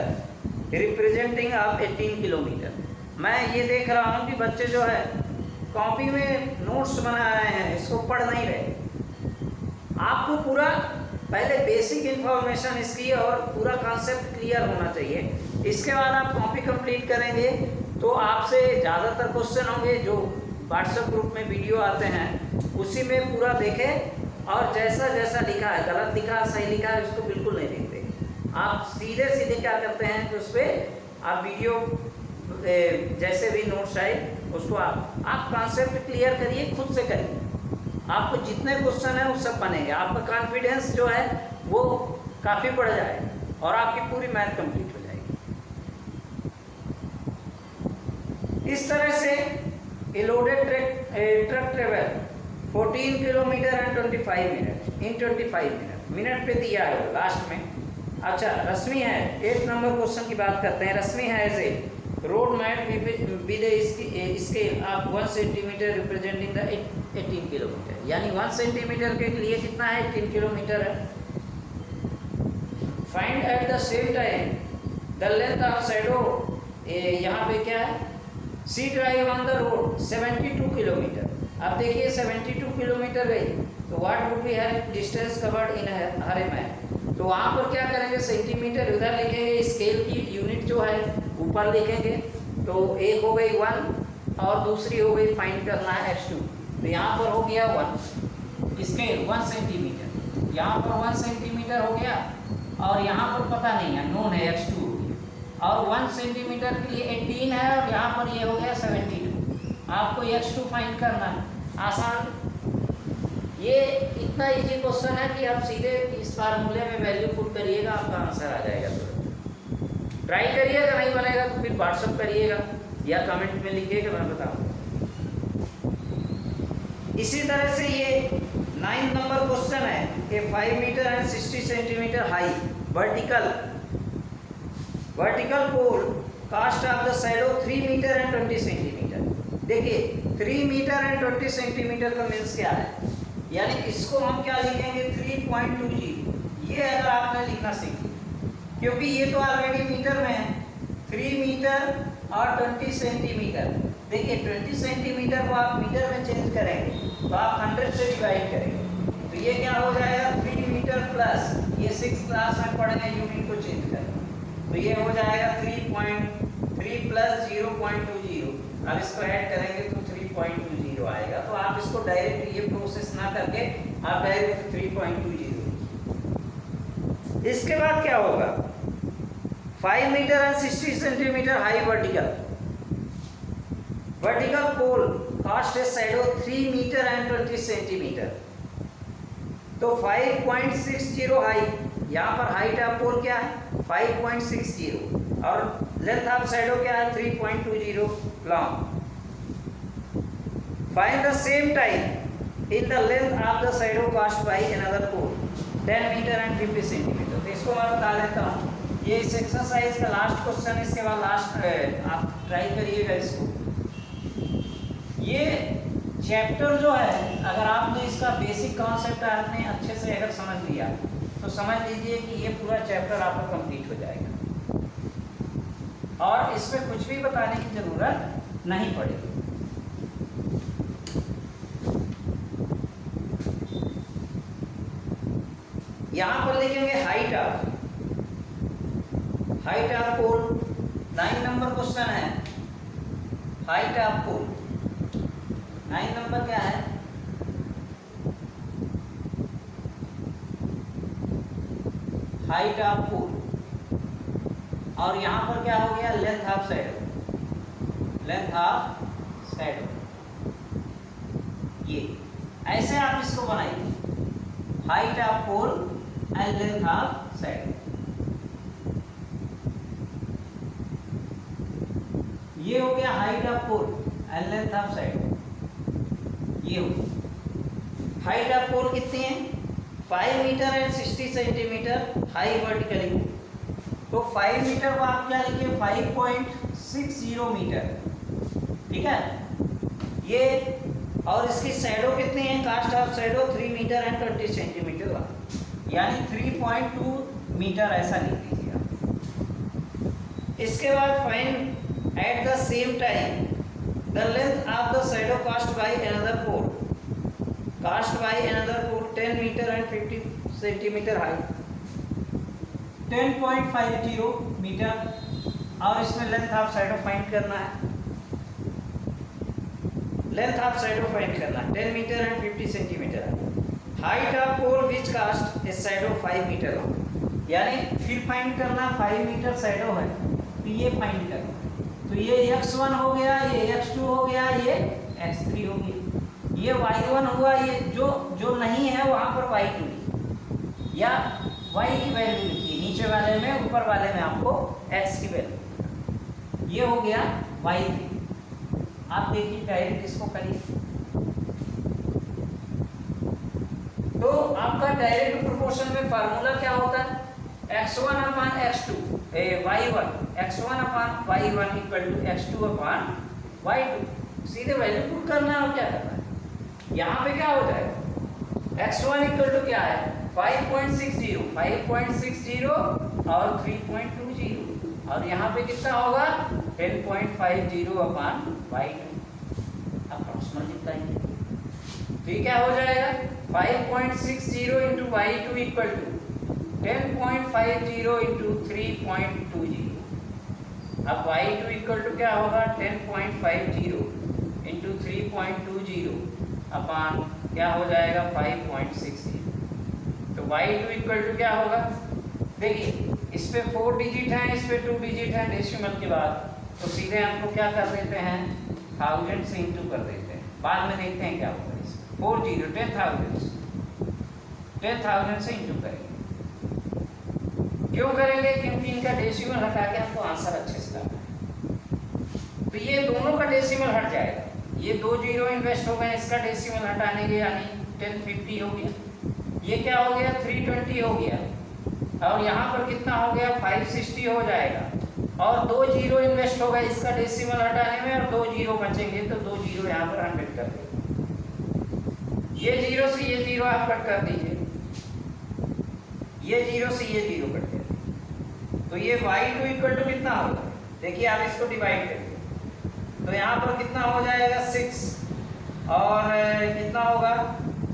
representing of 18 kilometre. मैं ये देख रहा हूँ कि बच्चे जो है कॉपी में नोट्स बना रहे हैं, इसको पढ़ नहीं रहे। आपको पूरा पहले बेसिक इन्फॉर्मेशन इसकी और पूरा कॉन्सेप्ट क्लियर होना चाहिए। इसके बाद आप कॉपी कंप्लीट करेंगे तो आपसे ज़्यादातर क्वेश्चन होंगे जो व्हाट्सएप ग्रुप में वीडियो आते हैं उसी में पूरा देखें और जैसा जैसा लिखा है गलत लिखा सही लिखा है उसको बिल्कुल नहीं देखते। आप सीधे सीधे क्या करते हैं कि उस पर आप वीडियो जैसे भी नोट्स आए उसको आप कॉन्सेप्ट क्लियर करिए, खुद से करिए। आपको जितने क्वेश्चन है वो सब बनेंगे, आपका कॉन्फिडेंस जो है वो काफ़ी बढ़ जाएगा और आपकी पूरी मैथ कंप्लीट हो जाएगी। इस तरह से a loaded truck travel 14 kilometre and 25 minute in 25 minute पे दिया है लास्ट में। अच्छा रश्मि है 8 नंबर क्वेश्चन की बात करते हैं। रश्मि है has a road map with a scale of 1 centimetre representing the 18 kilometre, यानी 1 सेंटीमीटर के लिए कितना है 18 किलोमीटर है। Find at the same time the length of shadow, यहाँ पे क्या है she drive on the road 72 kilometre. अब देखिए 72 किलोमीटर गई तो व्हाट वुड बी है distance covered in her a map. तो वहाँ पर क्या करेंगे सेंटीमीटर उधर लिखेंगे, स्केल की यूनिट जो है ऊपर लिखेंगे। तो एक हो गई 1 और दूसरी हो गई फाइंड करना है x2। तो यहाँ पर हो गया 1 स्केल 1 सेंटीमीटर, यहाँ पर 1 सेंटीमीटर हो गया और यहाँ पर पता नहीं है नोन है x2 हो गया और 1 सेंटीमीटर के लिए 18 है और यहाँ पर ये हो गया 72। आपको x2 फाइंड करना है, आसान। ये इतना इजी क्वेश्चन है कि आप सीधे इस फार्मूले में वैल्यू पुट करिएगा आपका आंसर आ जाएगा। तो ट्राई करिएगा, नहीं बनेगा तो फिर व्हाट्सअप करिएगा या कमेंट में लिखिएगा, मैं बताऊँगा। इसी तरह से ये 9th नंबर क्वेश्चन है कि 5 metre and 60 centimetre high vertical pole cast of the shadow 3 metre and 20 centimetre. देखिए 3 मीटर एंड 20 सेंटीमीटर का मीन्स क्या है, यानी इसको हम क्या लिखेंगे 3.20। ये अगर आपने लिखना सीख लिया, क्योंकि ये तो ऑलरेडी मीटर में है, 3 मीटर और 20 सेंटीमीटर। देखिए 20 सेंटीमीटर को आप मीटर में चेंज करेंगे तो आप 100 से डिवाइड करेंगे, तो ये क्या हो जाएगा 3 मीटर प्लस, ये 6 क्लास में पढ़ने यूनिट को चेंज करेंगे, तो ये हो जाएगा 3.3 प्लस 0.20। अब इसको ऐड करेंगे तो 3.20 आएगा। तो आप इसको डायरेक्ट ये प्रोसेस ना करके आप डायरेक्ट 3.20। इसके बाद क्या होगा, 5 metre and 60 centimetre high vertical pole cast a shadow 3 metre and 20 centimetre. तो 5.60 हाई, यहाँ पर हाइट ऑफ पोल क्या है 5.60 और लेंथ ऑफ शैडो क्या है 3.20 long. Find the same time in the length of the shadow cast by another pole 10 metre and 50 centimetre. तो इसको मैं बता देता हूँ, ये इस एक्सरसाइज का लास्ट क्वेश्चन, इसके बाद लास्ट आप ट्राई करिएगा इसको। ये चैप्टर जो है अगर आपने इसका बेसिक कॉन्सेप्ट आपने अच्छे से अगर समझ लिया तो समझ लीजिए कि ये पूरा चैप्टर आपका कंप्लीट हो जाएगा और इसमें कुछ भी बताने की जरूरत नहीं पड़ेगी। यहाँ पर लिखेंगे height of pole. 9 number question है, हाइट ऑफ पोल। 9 नंबर क्या है, हाइट ऑफ पोल। और यहाँ पर क्या हो गया, लेंथ ऑफ शैडो। ये ऐसे आप इसको बनाइए, height of pole and length of shadow. ये हो गया height of pole and length of shadow. ये हो हाइट ऑफ पोल कितनी है 5 metre and 60 centimetre high vertically. तो 5 मीटर को आप क्या लिखिए 5.60 मीटर, ठीक है ये। और इसकी शैडो कितनी है, cast of shadow 3 metre and 20 centimetre, यानी 3.2 मीटर ऐसा लिख लीजिए आप। इसके बाद find at the same time the length of the shadow cast by another pole 10 metre and 50 centimetre high, 10.50 metre. और इसमें लेंथ ऑफ शैडो फाइंड करना है, लेंथ ऑफ शैडो फाइंड करना है 10 metre and 50 centimetre. Height of pole which cast a shadow 5 metre, यानी फिर find करना 5 metre shadow है तो ये फाइंड करना। तो ये x1 हो गया, ये x2 हो गया, ये x3 हो गया, ये y1 हुआ, ये जो नहीं है वहाँ पर y2 या y की वैल्यू लिखिए नीचे वाले में, ऊपर वाले में आपको x की वैल्यू। ये हो गया y3। आप देखिए डायरेक्ट इसको करिए तो आपका डायरेक्ट प्रोपोर्शन में फार्मूला क्या होता है, x1 upon x2 y1, x1 upon y1 equal to x2 upon y2। सीधे वैल्यू पुट करना है और क्या करना है, यहाँ पे क्या हो जाएगा x1 इक्वल टू क्या है 5.60 और 3.20 और यहाँ पे कितना होगा 10.50 अपान y2। अप्रॉक्सिमेट जितना ही तो ये क्या हो जाएगा 5.60 into y2 equal to 10.50 into 3.20। अब y2 इक्वल टू क्या होगा 10.50 इंटू 3.20 अपान क्या हो जाएगा 5.60। तो y2 इक्वल टू क्या होगा, देखिए इस पे 4 डिजिट है, इस पे 2 डिजिट है डेसिमल के बाद, तो सीधे हमको क्या कर देते हैं 1000 से इंटू कर देते हैं, बाद में देखते हैं क्या होगा। इस 10,000 से इंटू करेंगे। क्यों करेंगे, क्योंकि इनका डेसिमल हटा के हमको आंसर अच्छे से लाना है। तो ये दोनों का डेसिमल हट जाएगा, ये 2 जीरो इन्वेस्ट हो गए, इसका डेसिमल हटाने के यानी 1050 हो गया, ये क्या हो गया 320 हो गया, और यहाँ पर कितना हो गया 560 हो जाएगा, और 2 जीरो इन्वेस्ट हो गए इसका डेसिमल हटाने में, और 2 जीरो बचेंगे तो 2 जीरो यहाँ पर 100 कर देंगे। ये जीरो से ये जीरो आप कट कर दीजिए ये 0 से ये 0 कट गया, तो ये y2 इक्वल टू कितना होगा? देखिए आप इसको डिवाइड करिए, तो यहाँ पर कितना हो जाएगा 6 और कितना होगा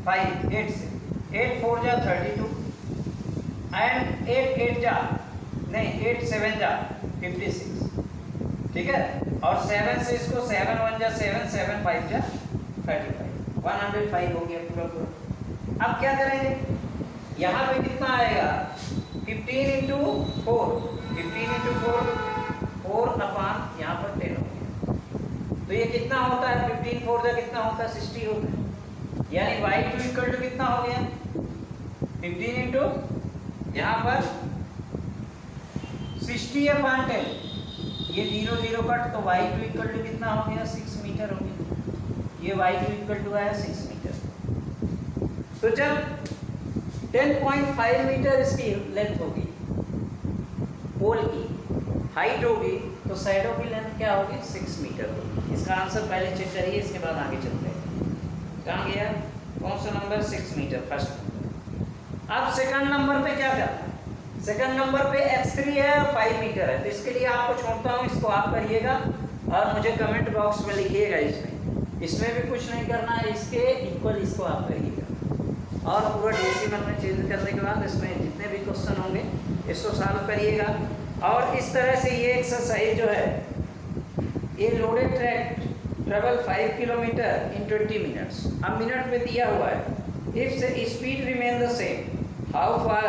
5, 8 से 8 4 जा 32 एंड 8 8 जा नहीं 8 7 जा 56, ठीक है। और 7 से इसको 7 1 जा 7 7 5 जा 35, 105 हो गया पूरा पूरा। अब क्या करेंगे, यहाँ पे कितना आएगा 15 इंटू 4, 15 इंटू 4 अपान यहाँ पर 10 हो गया, तो ये कितना होता है 15 4 जा कितना होता है 60 होता है, यानी y2 इक्वल टू कितना हो गया 15 इंटू यहाँ पर 60 अपान 10, ये 0 0 कट, तो y2 इक्वल टू कितना हो गया 6 मीटर हो गया, ये y2 इक्वल टू आया 6 मीटर। तो जब 10.5 मीटर इसकी लेंथ होगी, पोल की हाइट होगी, तो साइडों की लेंथ क्या होगी 6 मीटर होगी। इसका आंसर पहले चेक करिए, इसके बाद आगे चलते हैं। कहाँ गया, कौन सा नंबर 6 मीटर फर्स्ट नंबर। अब सेकंड नंबर पे क्या करना है, सेकंड नंबर पे x3 है और 5 मीटर है, तो इसके लिए आपको छोड़ता हूँ, इसको आप करिएगा और मुझे कमेंट बॉक्स में लिखिएगा। इसमें भी कुछ नहीं करना है, इसके इक्वल इसको आप करिएगा और पूरा डेसिमल में चेंज करने के बाद इसमें जितने भी क्वेश्चन होंगे इसको सॉल्व करिएगा। और इस तरह से ये एक्सरसाइज जो है, ये लोडेड ट्रैक ट्रेवल 5 किलोमीटर इन 20 मिनट्स। अब मिनट में दिया हुआ है, if speed remain the same, how far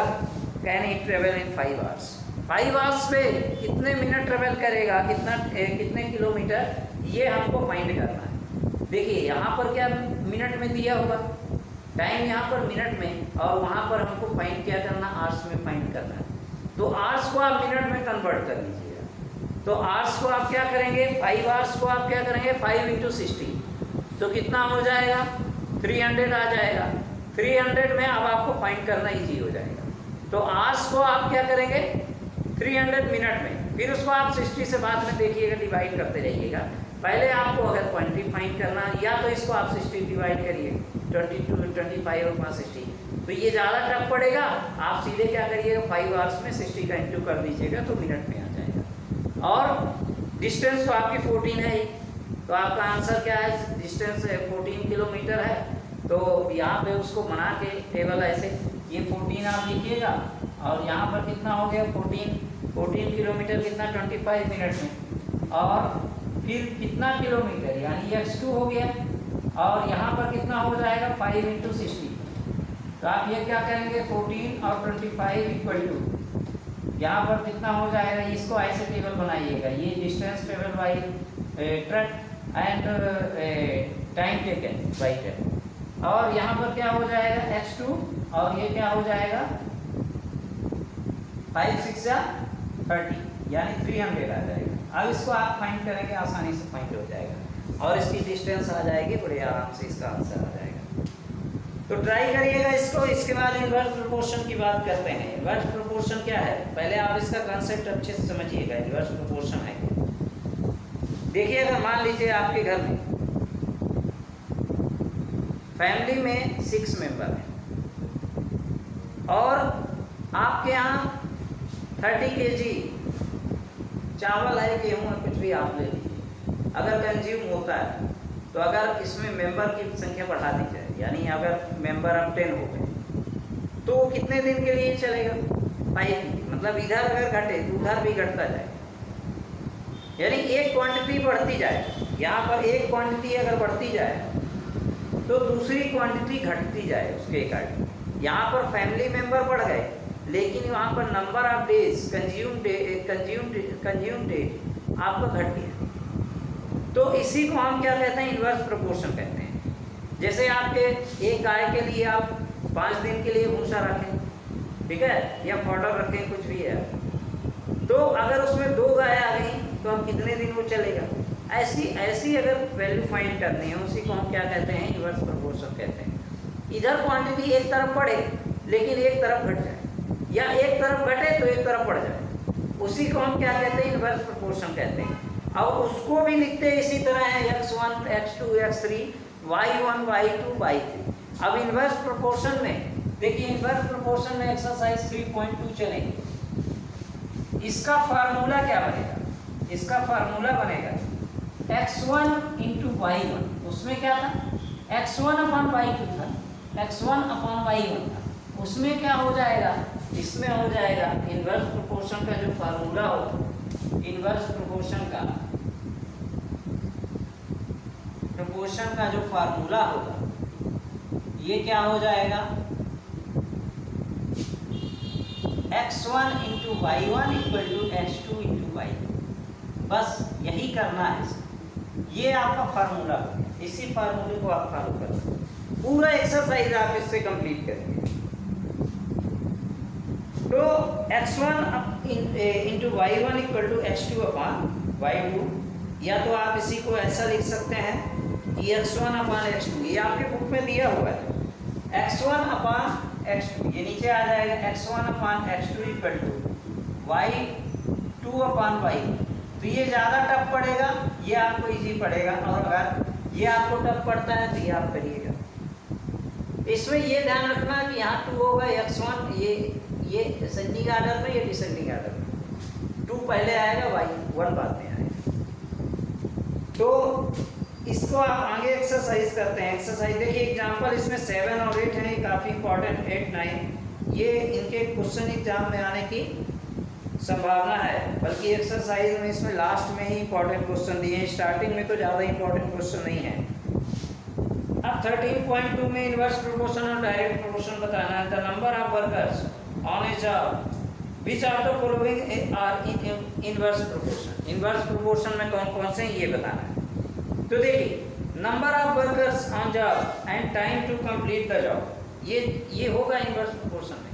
can it travel in 5 hours. 5 hours पे कितने मिनट ट्रेवल करेगा, कितने किलोमीटर, ये हमको फाइंड करना है। देखिए यहाँ पर क्या मिनट में दिया हुआ, टाइम यहाँ पर मिनट में, और वहाँ पर हमको फाइंड क्या करना, आवर्स में फाइंड करना है। तो आवर्स को आप मिनट में कन्वर्ट कर लीजिएगा, तो आवर्स को आप क्या करेंगे, 5 आवर्स को आप क्या करेंगे 5 इंटू 60, तो कितना हो जाएगा 300 आ जाएगा। 300 में अब आपको फाइंड करना ईजी हो जाएगा। तो आवर्स को आप क्या करेंगे 300 मिनट में, फिर उसको आप 60 से बाद में देखिएगा डिवाइड करते रहिएगा। पहले आपको अगर क्वांटिटी फाइंड करना, या तो इसको आप 60 डिवाइड करिए, 22 25 और 60, तो ये ज़्यादा टफ पड़ेगा। आप सीधे क्या करिएगा 5 आवर्स में 60 का इंटू कर दीजिएगा, तो मिनट में आ जाएगा। और डिस्टेंस तो आपकी 14 है ही, तो आपका आंसर क्या है, डिस्टेंस 14 किलोमीटर है। तो यहाँ पे उसको बना के टेबल ऐसे, ये 14 आप लिखिएगा, और यहाँ पर कितना हो गया 14 किलोमीटर कितना 25 मिनट में, और फिर कितना किलोमीटर यानी x2 हो गया, और यहाँ पर कितना हो जाएगा 5 इंटू 60। तो आप ये क्या करेंगे 14 और 25 इक्वल टू, यहाँ पर कितना हो जाएगा, इसको ऐसे टेबल बनाइएगा, ये distance table by truck and time taken by truck, और यहाँ पर क्या हो जाएगा x2, और ये क्या हो जाएगा 5 6 जा 30, यानी 300 आ जाएगा। अब इसको आप फाइंड करेंगे, आसानी से फाइंड हो जाएगा, और इसकी डिस्टेंस आ जाएगी, बड़े आराम से इसका आंसर आ जाएगा। तो ट्राई करिएगा इसको। इसके बाद इन्वर्स प्रोपोर्शन की बात करते हैं। इन्वर्स प्रोपोर्शन क्या है, पहले आप इसका कंसेप्ट अच्छे से समझिएगा। इन्वर्स प्रोपोर्शन है, देखिए अगर मान लीजिए आपके घर में फैमिली में 6 मेंबर हैं, और आपके यहाँ 30 kg चावल है, गेहूँ है, कुछ भी आप ले लीजिए, अगर कंज्यूम होता है, तो अगर इसमें मेंबर की संख्या बढ़ा दी जाए, यानी अगर मेंबर अब 10 हो गए, तो कितने दिन के लिए चलेगा 5, मतलब इधर अगर घटे तो उधर भी घटता जाए, यानी एक क्वांटिटी बढ़ती जाए। यहाँ पर एक क्वांटिटी अगर बढ़ती जाए तो दूसरी क्वांटिटी घटती जाए उसके अकॉर्डिंग। यहाँ पर फैमिली मेंबर बढ़ गए, लेकिन वहाँ पर नंबर ऑफ डेज कंज्यूम डेट आपका घट गया। तो इसी को हम क्या कहते हैं, इन्वर्स प्रोपोर्शन कहते हैं। जैसे आपके एक गाय के लिए आप 5 दिन के लिए भूसा रखें, ठीक है, या फॉडर रखें, कुछ भी है, तो अगर उसमें 2 गाय आ गई तो अब कितने दिन वो चलेगा। ऐसी अगर वैल्यू फाइंड करनी है, उसी को हम क्या कहते हैं, इन्वर्स प्रोपोर्शन कहते हैं। इधर क्वांटिटी एक तरफ बढ़े लेकिन एक तरफ घट जाए, या एक तरफ घटे तो एक तरफ बढ़ जाए, उसी को हम क्या कहते हैं, इन्वर्स प्रोपोर्शन कहते हैं। और उसको भी लिखते हैं इसी तरह है, x1 x2 x3 y1 y2 y3। अब इन्वर्स प्रोपोर्शन में देखिए इनवर्स प्रोपोर्शन में एक्सरसाइज 3.2 चलेंगे। इसका फार्मूला क्या बनेगा? इसका फार्मूला बनेगा x1 इंटू y1, उसमें क्या था x1 अपॉन y2 था, x1 अपॉन y1 था, उसमें क्या हो जाएगा, इसमें हो जाएगा इनवर्स प्रोपोर्शन का जो फार्मूला होगा, इनवर्स प्रोपोर्शन का जो फार्मूला होगा ये क्या हो जाएगा, x1 into y1 equal to x2 into y2। बस यही करना है, ये आपका फार्मूला है, इसी फार्मूले को आप फॉलो करें, पूरा एक्सरसाइज आप इससे कंप्लीट करेंगे। तो x1 into y1 equal to x2 upon y2, या तो आप इसी को ऐसा लिख सकते हैं कि x1 अपॉन x2, ये आपके बुक में दिया हुआ है, x1 अपॉन x2, ये नीचे आ जाएगा x1 upon x2 equal to y2 upon y1। तो ये ज़्यादा टफ पड़ेगा, ये आपको इजी पड़ेगा, और अगर ये आपको टफ पड़ता है तो ये आप करिएगा। इसमें ये ध्यान रखना कि यहाँ 2 होगा, x1 ये असेंडिंग आर्डर में, ये डिसेंडिंग आर्डर में, 2 पहले आएगा, y1 बाद में आएगा। तो इसको आप आगे एक्सरसाइज करते हैं। एक्सरसाइज देखिए एग्जांपल इसमें 7 और 8 है, काफ़ी इंपॉर्टेंट, 8, 9 ये इनके क्वेश्चन एग्जाम में आने की संभावना है, बल्कि एक्सरसाइज में इसमें लास्ट में ही इंपॉर्टेंट क्वेश्चन दिए हैं, स्टार्टिंग में तो ज़्यादा इंपॉर्टेंट क्वेश्चन नहीं है। अब 13.2 में इनवर्स प्रोपोर्शन और डायरेक्ट प्रोपोर्शन बताना है। The number of workers on a job which of the following are in inverse proportion. Inverse proportion में कौन कौन से ये बताना है। तो देखिए number of workers on job and time to complete the job, ये होगा इनवर्स प्रोपोर्शन में।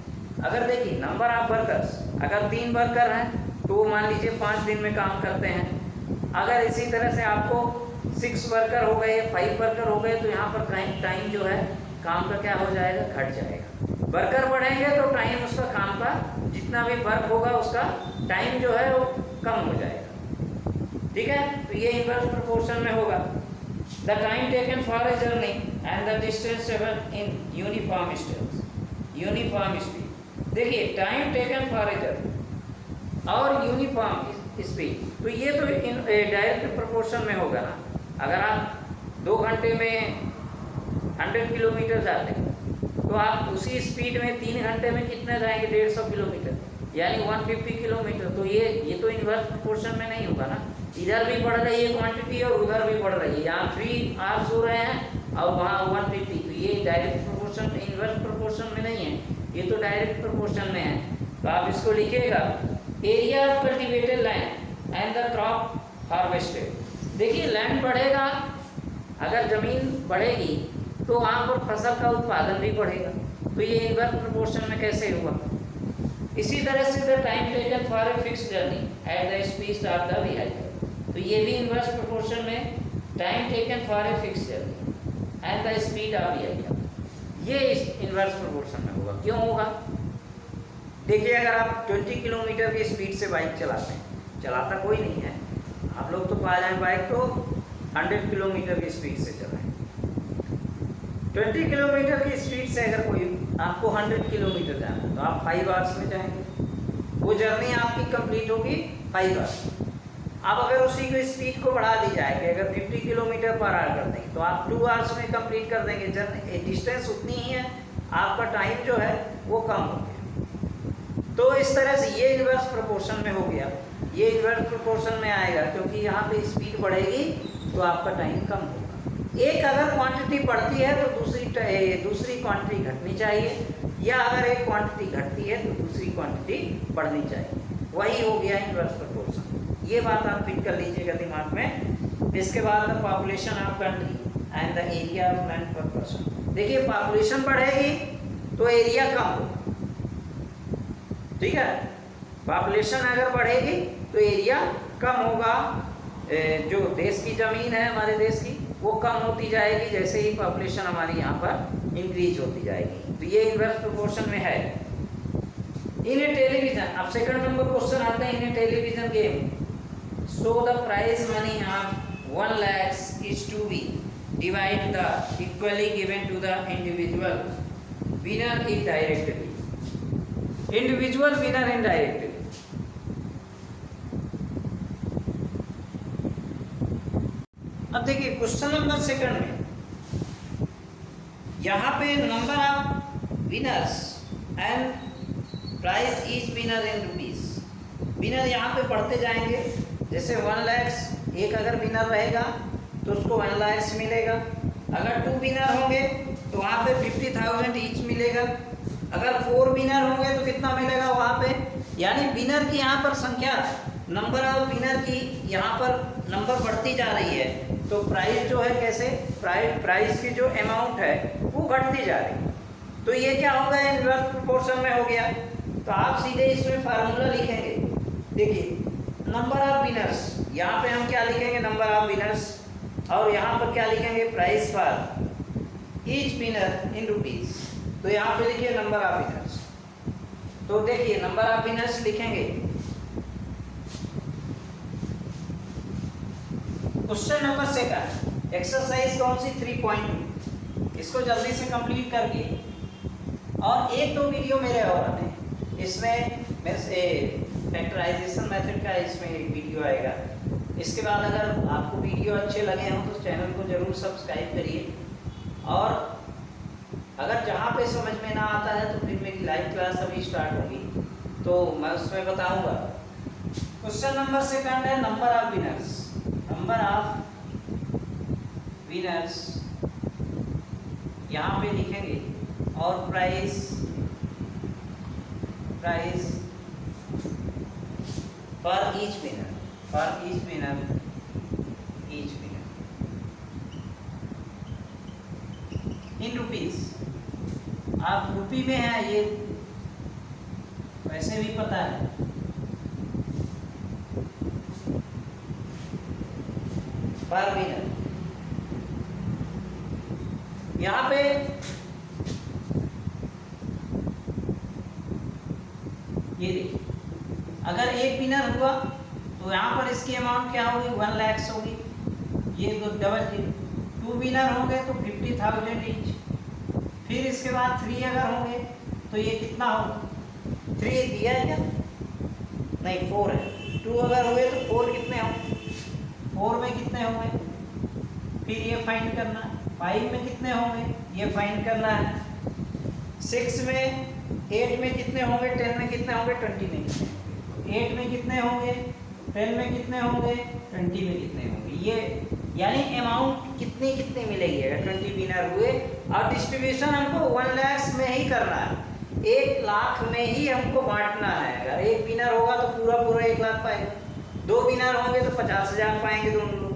अगर देखिए नंबर ऑफ वर्कर्स, अगर 3 वर्कर हैं तो वो मान लीजिए 5 दिन में काम करते हैं। अगर इसी तरह से आपको 6 वर्कर हो गए, 5 वर्कर हो गए, तो यहाँ पर टाइम जो है काम का क्या हो जाएगा, घट जाएगा। वर्कर बढ़ेंगे तो टाइम उसका काम का जितना भी वर्क होगा उसका टाइम जो है वो कम हो जाएगा। ठीक है, तो ये इनवर्स प्रोपोर्शन में होगा। The time taken for a journey and the distance travelled in uniform speed. देखिए time taken for a journey और यूनिफॉर्म स्पीड, तो ये तो डायरेक्ट प्रोपोर्शन में होगा ना। अगर आप 2 घंटे में 100 किलोमीटर जाते हैं तो आप उसी स्पीड में 3 घंटे में कितने जाएंगे, 150 किलोमीटर, यानी 150 किलोमीटर। तो ये तो इनवर्स प्रोपोर्शन में नहीं होगा ना, इधर भी बढ़ रही है क्वांटिटी और उधर भी बढ़ रही है, यहाँ 3 आवर्स हो रहे हैं और वहाँ 150, तो ये डायरेक्ट प्रोपोर्शन, इनवर्स प्रोपोर्शन में नहीं है, ये तो डायरेक्ट प्रोपोर्शन में है। तो आप इसको लिखिएगा area of cultivated land and the crop harvested. देखिए लैंड बढ़ेगा, अगर ज़मीन बढ़ेगी तो वहाँ पर फसल का उत्पादन भी बढ़ेगा, तो ये इनवर्स प्रोपोर्शन में कैसे हुआ। इसी तरह से the time taken for a fix journey at the speed of the vehicle, तो ये भी इनवर्स प्रोपोर्शन में time taken for a fix journey and the speed of vehicle, ये इस इनवर्स प्रोपोर्शन में होगा। क्यों होगा, देखिए अगर आप 20 किलोमीटर की स्पीड से बाइक चलाते हैं, चलाता कोई नहीं है, आप लोग तो पा जाएं बाइक तो 100 किलोमीटर की स्पीड से चलाएं। 20 किलोमीटर की स्पीड से अगर कोई आपको 100 किलोमीटर जाना है तो आप 5 आवर्स में जाएंगे, वो जर्नी आपकी कंप्लीट होगी 5 आवर्स। अब अगर उसी की स्पीड को बढ़ा दी जाए कि अगर 50 किलोमीटर पर आवर कर देंगे तो आप 2 आवर्स में कंप्लीट कर देंगे जर्नी, डिस्टेंस उतनी ही है, आपका टाइम जो है वो कम हो गया। तो इस तरह से ये इनवर्स प्रोपोर्शन में हो गया, ये इनवर्स प्रोपोर्शन में आएगा क्योंकि यहाँ पे स्पीड बढ़ेगी तो आपका टाइम कम होगा। एक अगर क्वांटिटी बढ़ती है तो दूसरी क्वांटिटी घटनी चाहिए, या अगर एक क्वांटिटी घटती है तो दूसरी क्वांटिटी बढ़नी चाहिए, वही हो गया इनवर्स प्रोपोर्शन। ये बात आप फिट कर लीजिएगा दिमाग में। इसके बाद the population of country and the area of land पर पर्सन। देखिए पॉपुलेशन बढ़ेगी तो एरिया कम होगा, ठीक है, पॉपुलेशन अगर बढ़ेगी तो एरिया कम होगा, जो देश की ज़मीन है हमारे देश की वो कम होती जाएगी जैसे ही पॉपुलेशन हमारी यहाँ पर इंक्रीज होती जाएगी। तो ये इनवर्स प्रोपोर्शन में है। इन ए टेलीविजन, अब सेकंड नंबर क्वेश्चन आते हैं, in a television game so the prize money of 1 lakh is to be divided the equally given to the individual winner indirectly, individual winner indirectly. अब देखिए question number second में यहाँ पे number of winners and price each winner in rupees. Winner यहाँ पे पढ़ते जाएंगे, जैसे 1 लाख एक अगर विनर रहेगा तो उसको 1 लाख मिलेगा। अगर 2 विनर होंगे तो वहाँ पे 50,000 ईच मिलेगा। अगर 4 विनर होंगे तो कितना मिलेगा वहाँ पे, यानी विनर की यहाँ पर संख्या, नंबर ऑफ विनर की यहाँ पर नंबर बढ़ती जा रही है, तो प्राइस जो है कैसे, प्राइस की जो अमाउंट है वो घटती जा रही है। तो ये क्या होगा, इनवर्स प्रोपोर्शन में हो गया। तो आप सीधे इसमें फार्मूला लिखेंगे। देखिए नंबर ऑफ विनर्स, यहाँ पे हम क्या लिखेंगे, नंबर ऑफ विनर्स, और यहाँ पर क्या लिखेंगे, price for each winner in rupees. तो यहाँ पे लिखिए नंबर ऑफ विनर्स। तो देखिए नंबर ऑफ विनर्स लिखेंगे। क्वेश्चन नंबर सेकंड, एक्सरसाइज कौन सी 3.2, इसको जल्दी से कंप्लीट करके, और एक दो वीडियो मेरे और हैं इसमें, मेरे से फैक्टराइजेशन मेथड का इसमें एक वीडियो आएगा। इसके बाद अगर आपको वीडियो अच्छे लगे हों तो चैनल को जरूर सब्सक्राइब करिए, और अगर जहाँ पे समझ में ना आता है तो फिर मेरी लाइव क्लास अभी स्टार्ट होगी तो मैं उसमें बताऊंगा। क्वेश्चन नंबर सेकंड है number of winners. Number of winners यहाँ पे लिखेंगे, और price for each winner in rupees. आप रुपी में है, ये वैसे भी पता है। पर विनर यहाँ पे ये देखिए, अगर एक विनर हुआ तो यहाँ पर इसकी अमाउंट क्या होगी, 1 लाख होगी। ये दो डबल 2 विनर होंगे तो 50,000 ईच। फिर इसके बाद 3 अगर होंगे तो ये कितना होगा, 3 दिया है क्या, नहीं 4 है। 2 अगर हुए तो 4 कितने होंगे, 4 में कितने होंगे, फिर ये फाइंड करना है। 5 में कितने होंगे, ये फाइंड करना है। 6 में, 8 में कितने होंगे, 10 में कितने होंगे, 20 में कितने होंगे, 8 में कितने होंगे, 10 में कितने होंगे, 20 में कितने होंगे। ये यानी अमाउंट कितनी कितनी मिलेगी अगर 20 विनर हुए। और डिस्ट्रीब्यूशन हमको 1 लाख में ही करना है, 1 लाख में ही हमको बांटना है। अगर एक विनर होगा तो पूरा 1 लाख पाएगा, 2 विनर होंगे तो 50,000 पाएंगे दोनों लोग,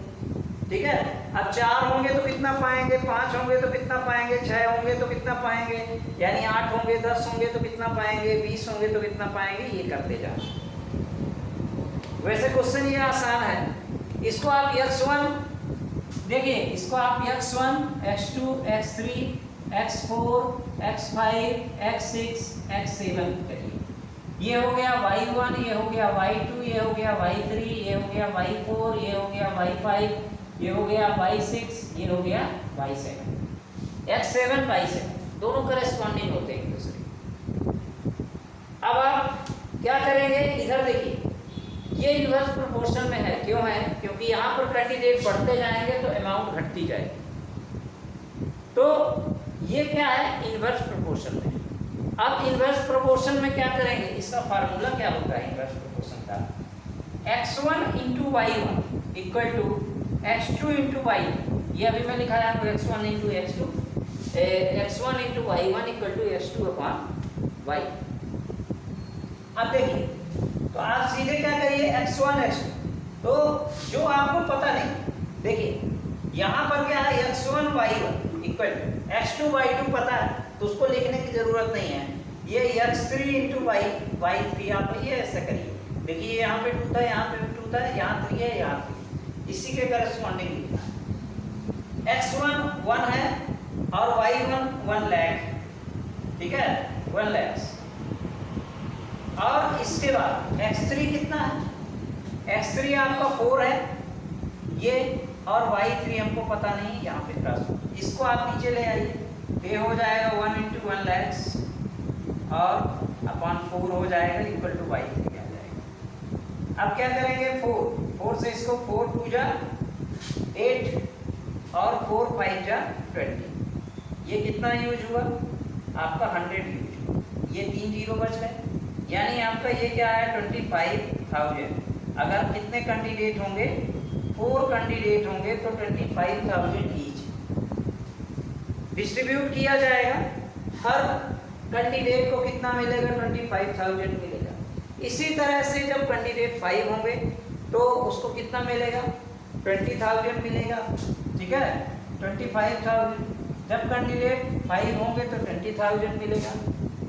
ठीक है। अब 4 होंगे तो कितना पाएंगे, 5 होंगे तो कितना पाएंगे, 6 होंगे तो कितना पाएंगे, यानी 8 होंगे, 10 होंगे तो कितना पाएंगे, 20 होंगे तो कितना पाएंगे, ये करते जाओ। वैसे क्वेश्चन ये आसान है। इसको आप x1 देखिए, इसको आप x1, x2, x3, x4, x5, x6, x7 करिए। ये हो गया y1, ये हो गया y2, ये हो गया y3, ये हो गया y4, ये हो गया y5, ये हो गया y6, ये हो गया y7। x7 y7 दोनों करेस्पॉन्डिंग होते हैं एक दूसरे। अब आप क्या करेंगे, इधर देखिए, ये इन्वर्स प्रोपोर्शन में है। क्यों है, क्योंकि यहाँ पर कैंडिडेट बढ़ते जाएंगे तो अमाउंट घटती जाएगी। तो ये क्या है, इन्वर्स प्रोपोर्शन में। अब इन्वर्स प्रोपोर्शन में क्या करेंगे, इसका फार्मूला क्या होता है इन्वर्स प्रोपोर्शन का, x1 into y1 equal to x2 into y1। ये अभी मैं लिखा है आपको, x1 into x2, x1 into y1 equal to x2 upon y। अब देखिए, तो आप सीधे क्या करिए, x1 x2, तो जो आपको पता नहीं, देखिए यहाँ पर क्या है, x1 y1 equal to x2 y2 पता है तो उसको लिखने की जरूरत नहीं है। ये x3 इंटू y3 आप ये ऐसा करिए। देखिए यहाँ पे 2 था, यहाँ पे 2 था, यहाँ 3 है, यहाँ 3, इसी के करस्पॉन्डिंग लिखना है। x1 1 है और y1 1 लाख, ठीक है, 1 लाख। और इसके बाद x3 कितना है, x3 आपका 4 है ये, और y3 हमको पता नहीं, यहाँ पे ट्रांसफर। इसको आप नीचे ले आइए, तो ये हो जाएगा 1 × 1 lakhs और अपॉन 4 हो जाएगा इक्वल टू y आ जाएगा। अब क्या करेंगे, 4 से इसको 4 2 जा 8 और 4 5 जा 20। ये कितना यूज हुआ आपका 100 यूज हुआ, ये 3 जीरो बच गए, यानी आपका ये क्या है 25,000। अगर कितने कैंडिडेट होंगे, 4 कैंडिडेट होंगे तो 25,000 ईच डिस्ट्रीब्यूट किया जाएगा। हर कैंडिडेट को कितना मिलेगा, 25,000 मिलेगा। इसी तरह से जब कैंडिडेट 5 होंगे तो उसको कितना मिलेगा, 20,000 मिलेगा, ठीक है 25,000। जब कैंडिडेट 5 होंगे तो 20,000 मिलेगा।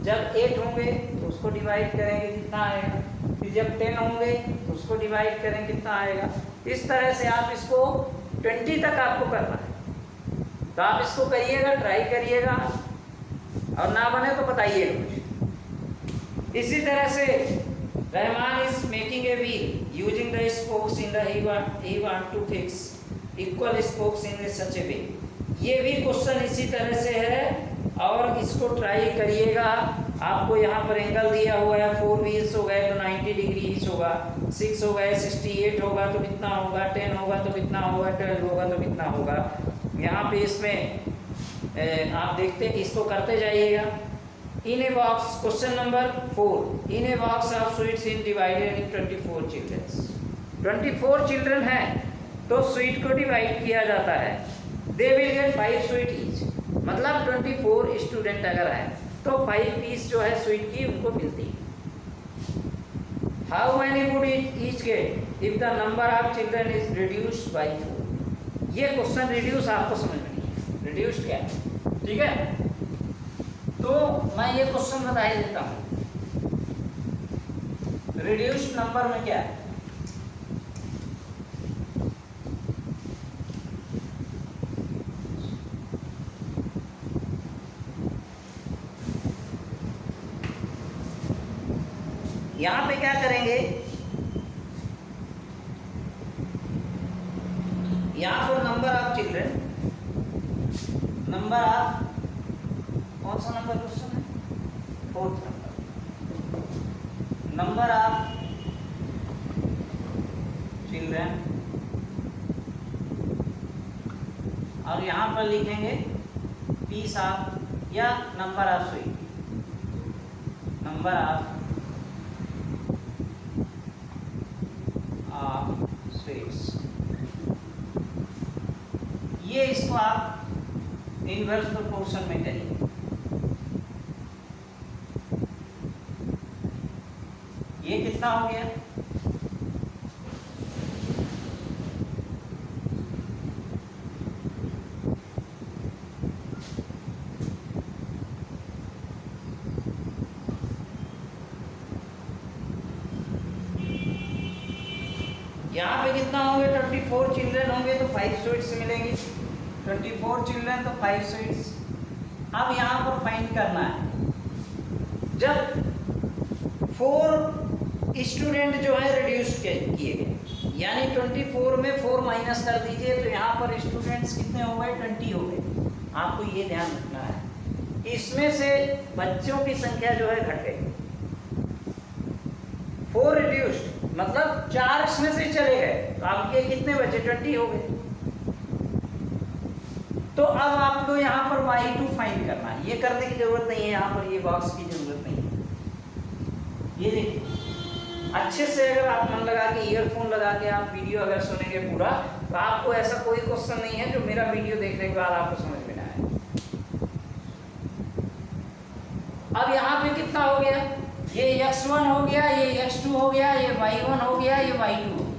जब 8 होंगे तो उसको डिवाइड करेंगे कितना आएगा, फिर जब 10 होंगे तो उसको डिवाइड करें कितना आएगा। इस तरह से आप इसको 20 तक आपको करना है, तो आप इसको करिएगा, ट्राई करिएगा, और ना बने तो बताइएगा मुझे। इसी तरह से Rahman is making a wheel using the spokes in the he want to fix equal spokes in such a way। ये भी क्वेश्चन इसी तरह से है और इसको ट्राई करिएगा। आपको यहाँ पर एंगल दिया हुआ है, 4 व्हील्स हो गए तो 90 डिग्री ईच होगा, 6 हो गए 68 होगा तो कितना होगा, 10 होगा तो कितना होगा, 12 होगा तो कितना होगा। यहाँ पे इसमें आप देखते हैं, इसको करते जाइएगा। In a box question number 4, in a box of sweets in divided in 24 children. 24 children हैं तो स्वीट को डिवाइड किया जाता है। They will get 5 sweet each, मतलब 24 स्टूडेंट अगर हैं तो 5 पीस जो है स्वीट की उनको मिलती है। How many would each get if the number of children is reduced by 4। ये क्वेश्चन रिड्यूस आपको समझ में नहीं है, रिड्यूस्ड क्या है, ठीक है। तो मैं ये क्वेश्चन बता ही देता हूँ, रिड्यूस्ड नंबर में क्या है। यहाँ पे क्या करेंगे, यहाँ पर number of children, number of, कौन सा नंबर क्वेश्चन है, 4th number, number of children, और यहाँ पर लिखेंगे पीस ऑफ या number of sweet, number of sweets. ये इसको आप इनवर्स प्रोपोर्शन में करिए। ये कितना हो गया, यहाँ पे कितना होंगे, 24 चिल्ड्रन होंगे तो 5 स्वीट्स मिलेंगे, 24 चिल्ड्रन तो 5 स्वीट्स। अब यहाँ पर फाइंड करना है, जब 4 स्टूडेंट जो है रिड्यूस किए गए, यानी 24 में 4 माइनस कर दीजिए तो यहाँ पर स्टूडेंट्स कितने हो गए, 20 हो गए। आपको ये ध्यान रखना है, इसमें से बच्चों की संख्या जो है घट गई। 4 रिड्यूस्ड मतलब 4 इसमें से चले गए, तो आपके कितने बचे, 20 हो गए। तो अब आपको यहाँ पर y2 फाइंड करना है। ये करने की जरूरत नहीं है, यहाँ पर ये बॉक्स की जरूरत नहीं है। ये देखिए अच्छे से, अगर आप मन लगा के ईयरफोन लगा के आप वीडियो अगर सुनेंगे पूरा, तो आपको ऐसा कोई क्वेश्चन नहीं है जो मेरा वीडियो देखने के बाद आपको समझ में ना आए। अब यहाँ पे कितना हो गया, ये x1 हो गया, ये x2 हो गया, ये y1 हो गया, ये y2 हो गया।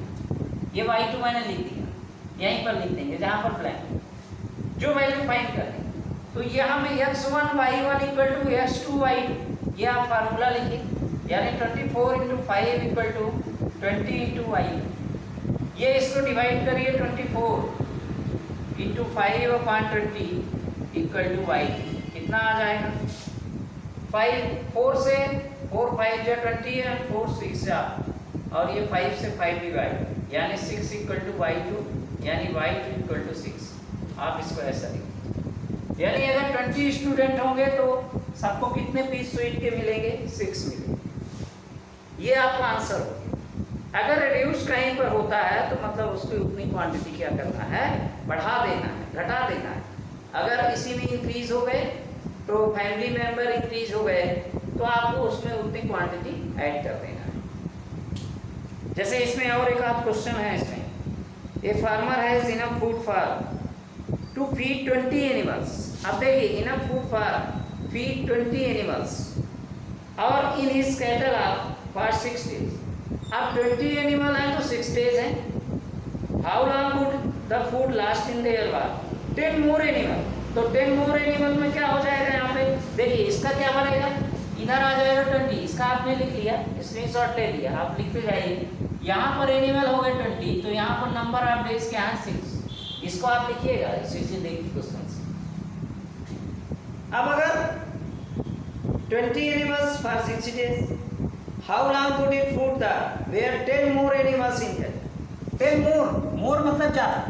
ये y2 मैंने लिख दिया, यहीं पर लिख देंगे जहाँ पर ब्लैंक, जो वैल्यू फाइंड करें। तो यहाँ में x1 y1 equal to x2 y2, ये आप फार्मूला लिखिए, यानी 24 × 5 इक्वल टू 20 × y। ये इसको डिवाइड करिए, 24 × 5/20 इक्वल टू y। कितना आ जाएगा, 4 से 4 5 या 20 है, 4 6 जा, और ये 5 से 5 डिवाइड, यानी 6 इक्वल टू y2, यानी y2 इक्वल टू 6। आप इसको ऐसा लिखिए। यानी अगर 20 स्टूडेंट होंगे तो सबको कितने पीस स्वीट के मिलेंगे? 6 मिलेंगे। ये आपका आंसर हो गया। अगर रिड्यूस कहीं पर होता है तो मतलब उसकी उतनी क्वांटिटी क्या करना है? बढ़ा देना है, घटा देना है। अगर इसी में इंक्रीज हो गए तो फैमिली मेंबर इंक्रीज हो गए तो आपको उसमें उतनी क्वांटिटी ऐड कर देना है। जैसे इसमें और एक आध क्वेश्चन है इसमें, a farmer has enough food for to feed 20 animals. अब देखिए enough food for feed 20 animals और in his cattle for 6 days। अब 20 एनिमल हैं तो 6 days हैं। How long would the food last in their war 10 more animal. तो 10 मोर animal में क्या हो जाएगा? यहाँ पे देखिए इसका क्या बनेगा, इधर आ जाएगा 20, इसका आपने लिख लिया, स्क्रीनशॉट ले लिया, आप लिखते जाइए। यहाँ पर एनिमल हो गए 20 तो यहाँ पर नंबर ऑफ डेज क्या है? 6। इसको आप लिखिएगा इसी से देखिए क्वेश्चन से। अब अगर 20 animals for 60 days, how long would it food the where 10 more animals in that. 10 more मतलब ज़्यादा,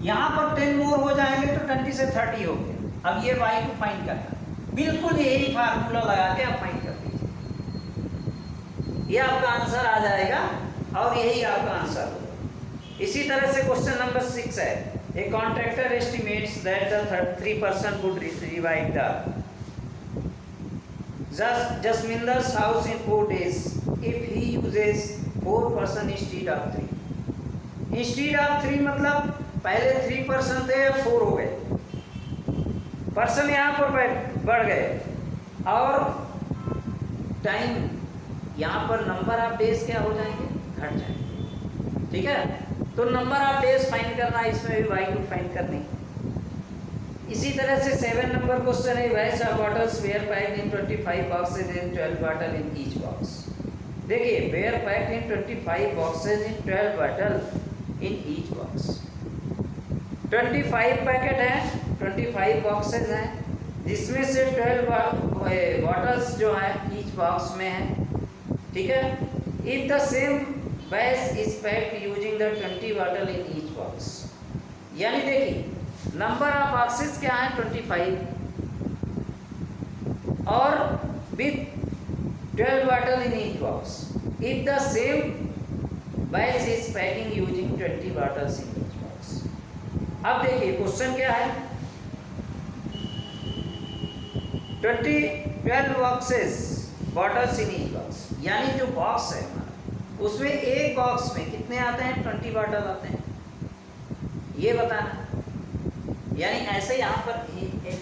यहाँ पर 10 मोर हो जाएंगे तो 20 से 30 हो गया। अब ये y को फाइंड करना, बिल्कुल यही फार्मूला लगा के आप फाइंड कर दीजिए, ये आपका आंसर आ जाएगा और यही आपका आंसर होगा। इसी तरह से क्वेश्चन नंबर 6 है, a contractor estimates that the 3% would rewire the Jasminder's house in 4 days if he uses 4% instead of 3। Instead of 3 मतलब पहले 3% थे अब 4 हो गए, पर्सन यहाँ पर बढ़ गए और टाइम यहाँ पर नंबर ऑफ डेज क्या हो जाएंगे? घट जाएंगे। ठीक है, तो नंबर ऑफ डेज फाइंड करना, इसमें भी वाई को फाइंड करनी। इसी तरह से 7 नंबर क्वेश्चन है, vase of bottles were packed in 25 boxes in 12 bottle in each box. देखिए were packed in 25 boxes in 12 bottle in each box. 25 packet हैं, 25 बॉक्सेज हैं, जिसमें से 12 बॉटल्स जो है ईच बॉक्स में है। ठीक है, if the same batch is packed using the 20 bottle in each box. यानी देखिए नंबर ऑफ बॉक्सेस क्या है? 25 और with 12 bottle in each box. If the same batch is packing using 20 bottles in each box. अब देखिए question क्या है, 12 boxes bottles इन each box, यानी जो बॉक्स है हमारा उसमें एक बॉक्स में कितने आते हैं? 20 बॉटल आते हैं, ये बताना। यानी ऐसे यहाँ पर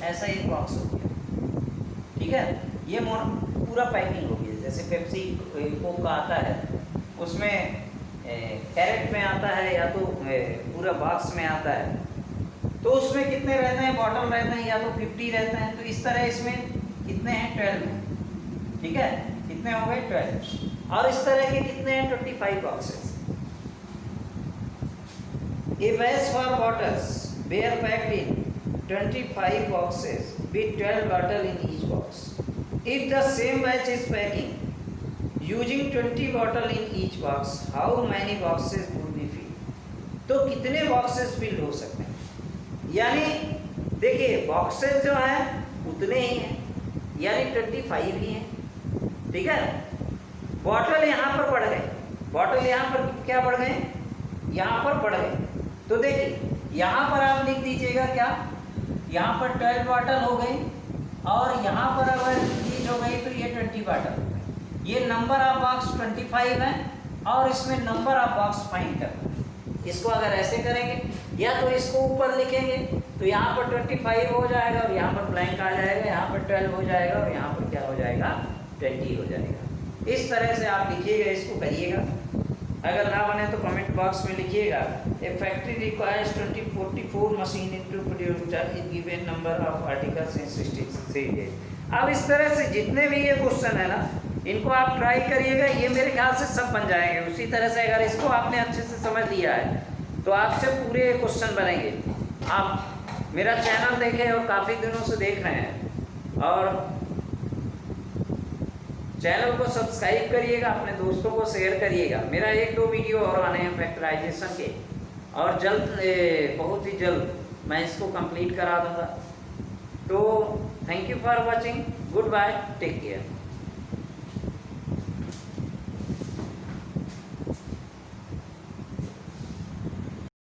ऐसा एक बॉक्स हो गया। ठीक है, ये पूरा पैकिंग हो गया। जैसे पेप्सी कोक का आता है उसमें कैरेट में आता है या तो पूरा बॉक्स में आता है, तो उसमें कितने रहते हैं? बॉटल रहते हैं या तो 50 रहते हैं। तो इस तरह इसमें कितने हैं? 12। ठीक है, कितने हो गए? 12। और इस तरह के कितने हैं? 25 boxes. A batch for bottles were packed in 25 boxes with 12 bottle in each box. If the same batch is packing using 20 bottle in each box, how many boxes would be filled? तो कितने boxes fill हो सकते हैं? यानी देखिए boxes जो हैं उतने ही हैं, यानी 25 ही हैं। ठीक है, बॉटल यहाँ पर बढ़ गए, बॉटल यहाँ पर क्या बढ़ गए? यहाँ पर बढ़ गए। तो देखिए यहाँ पर आप लिख दीजिएगा क्या, यहाँ पर 12 बॉटल हो गई और यहाँ पर अगर चीज हो गई तो ये 20 बॉटल हो गई। ये नंबर ऑफ बॉक्स 25 है और इसमें नंबर ऑफ बॉक्स फाइंड करना है। इसको अगर ऐसे करेंगे या तो इसको ऊपर लिखेंगे तो यहाँ पर 25 हो जाएगा और यहाँ पर ब्लैंक आ जाएगा, यहाँ पर 12 हो जाएगा और यहाँ पर क्या हो जाएगा? 20 हो जाएगा। इस तरह से आप लिखिएगा, इसको करिएगा। अगर ना बने तो कमेंट बॉक्स में लिखिएगा। A factory requires 44 machine to produce in given number of articles in 63 days. अब इस तरह से जितने भी ये क्वेश्चन है ना, इनको आप ट्राई करिएगा, ये मेरे ख्याल से सब बन जाएंगे। उसी तरह से अगर इसको आपने अच्छे से समझ लिया है तो आपसे पूरे क्वेश्चन बनेंगे। आप मेरा चैनल देखें और काफ़ी दिनों से देख रहे हैं और चैनल को सब्सक्राइब करिएगा, अपने दोस्तों को शेयर करिएगा। मेरा 1-2 वीडियो और आने हैं फैक्टराइजेशन के और जल्द बहुत ही जल्द मैं इसको कंप्लीट करा दूंगा। तो thank you for watching, goodbye, take care.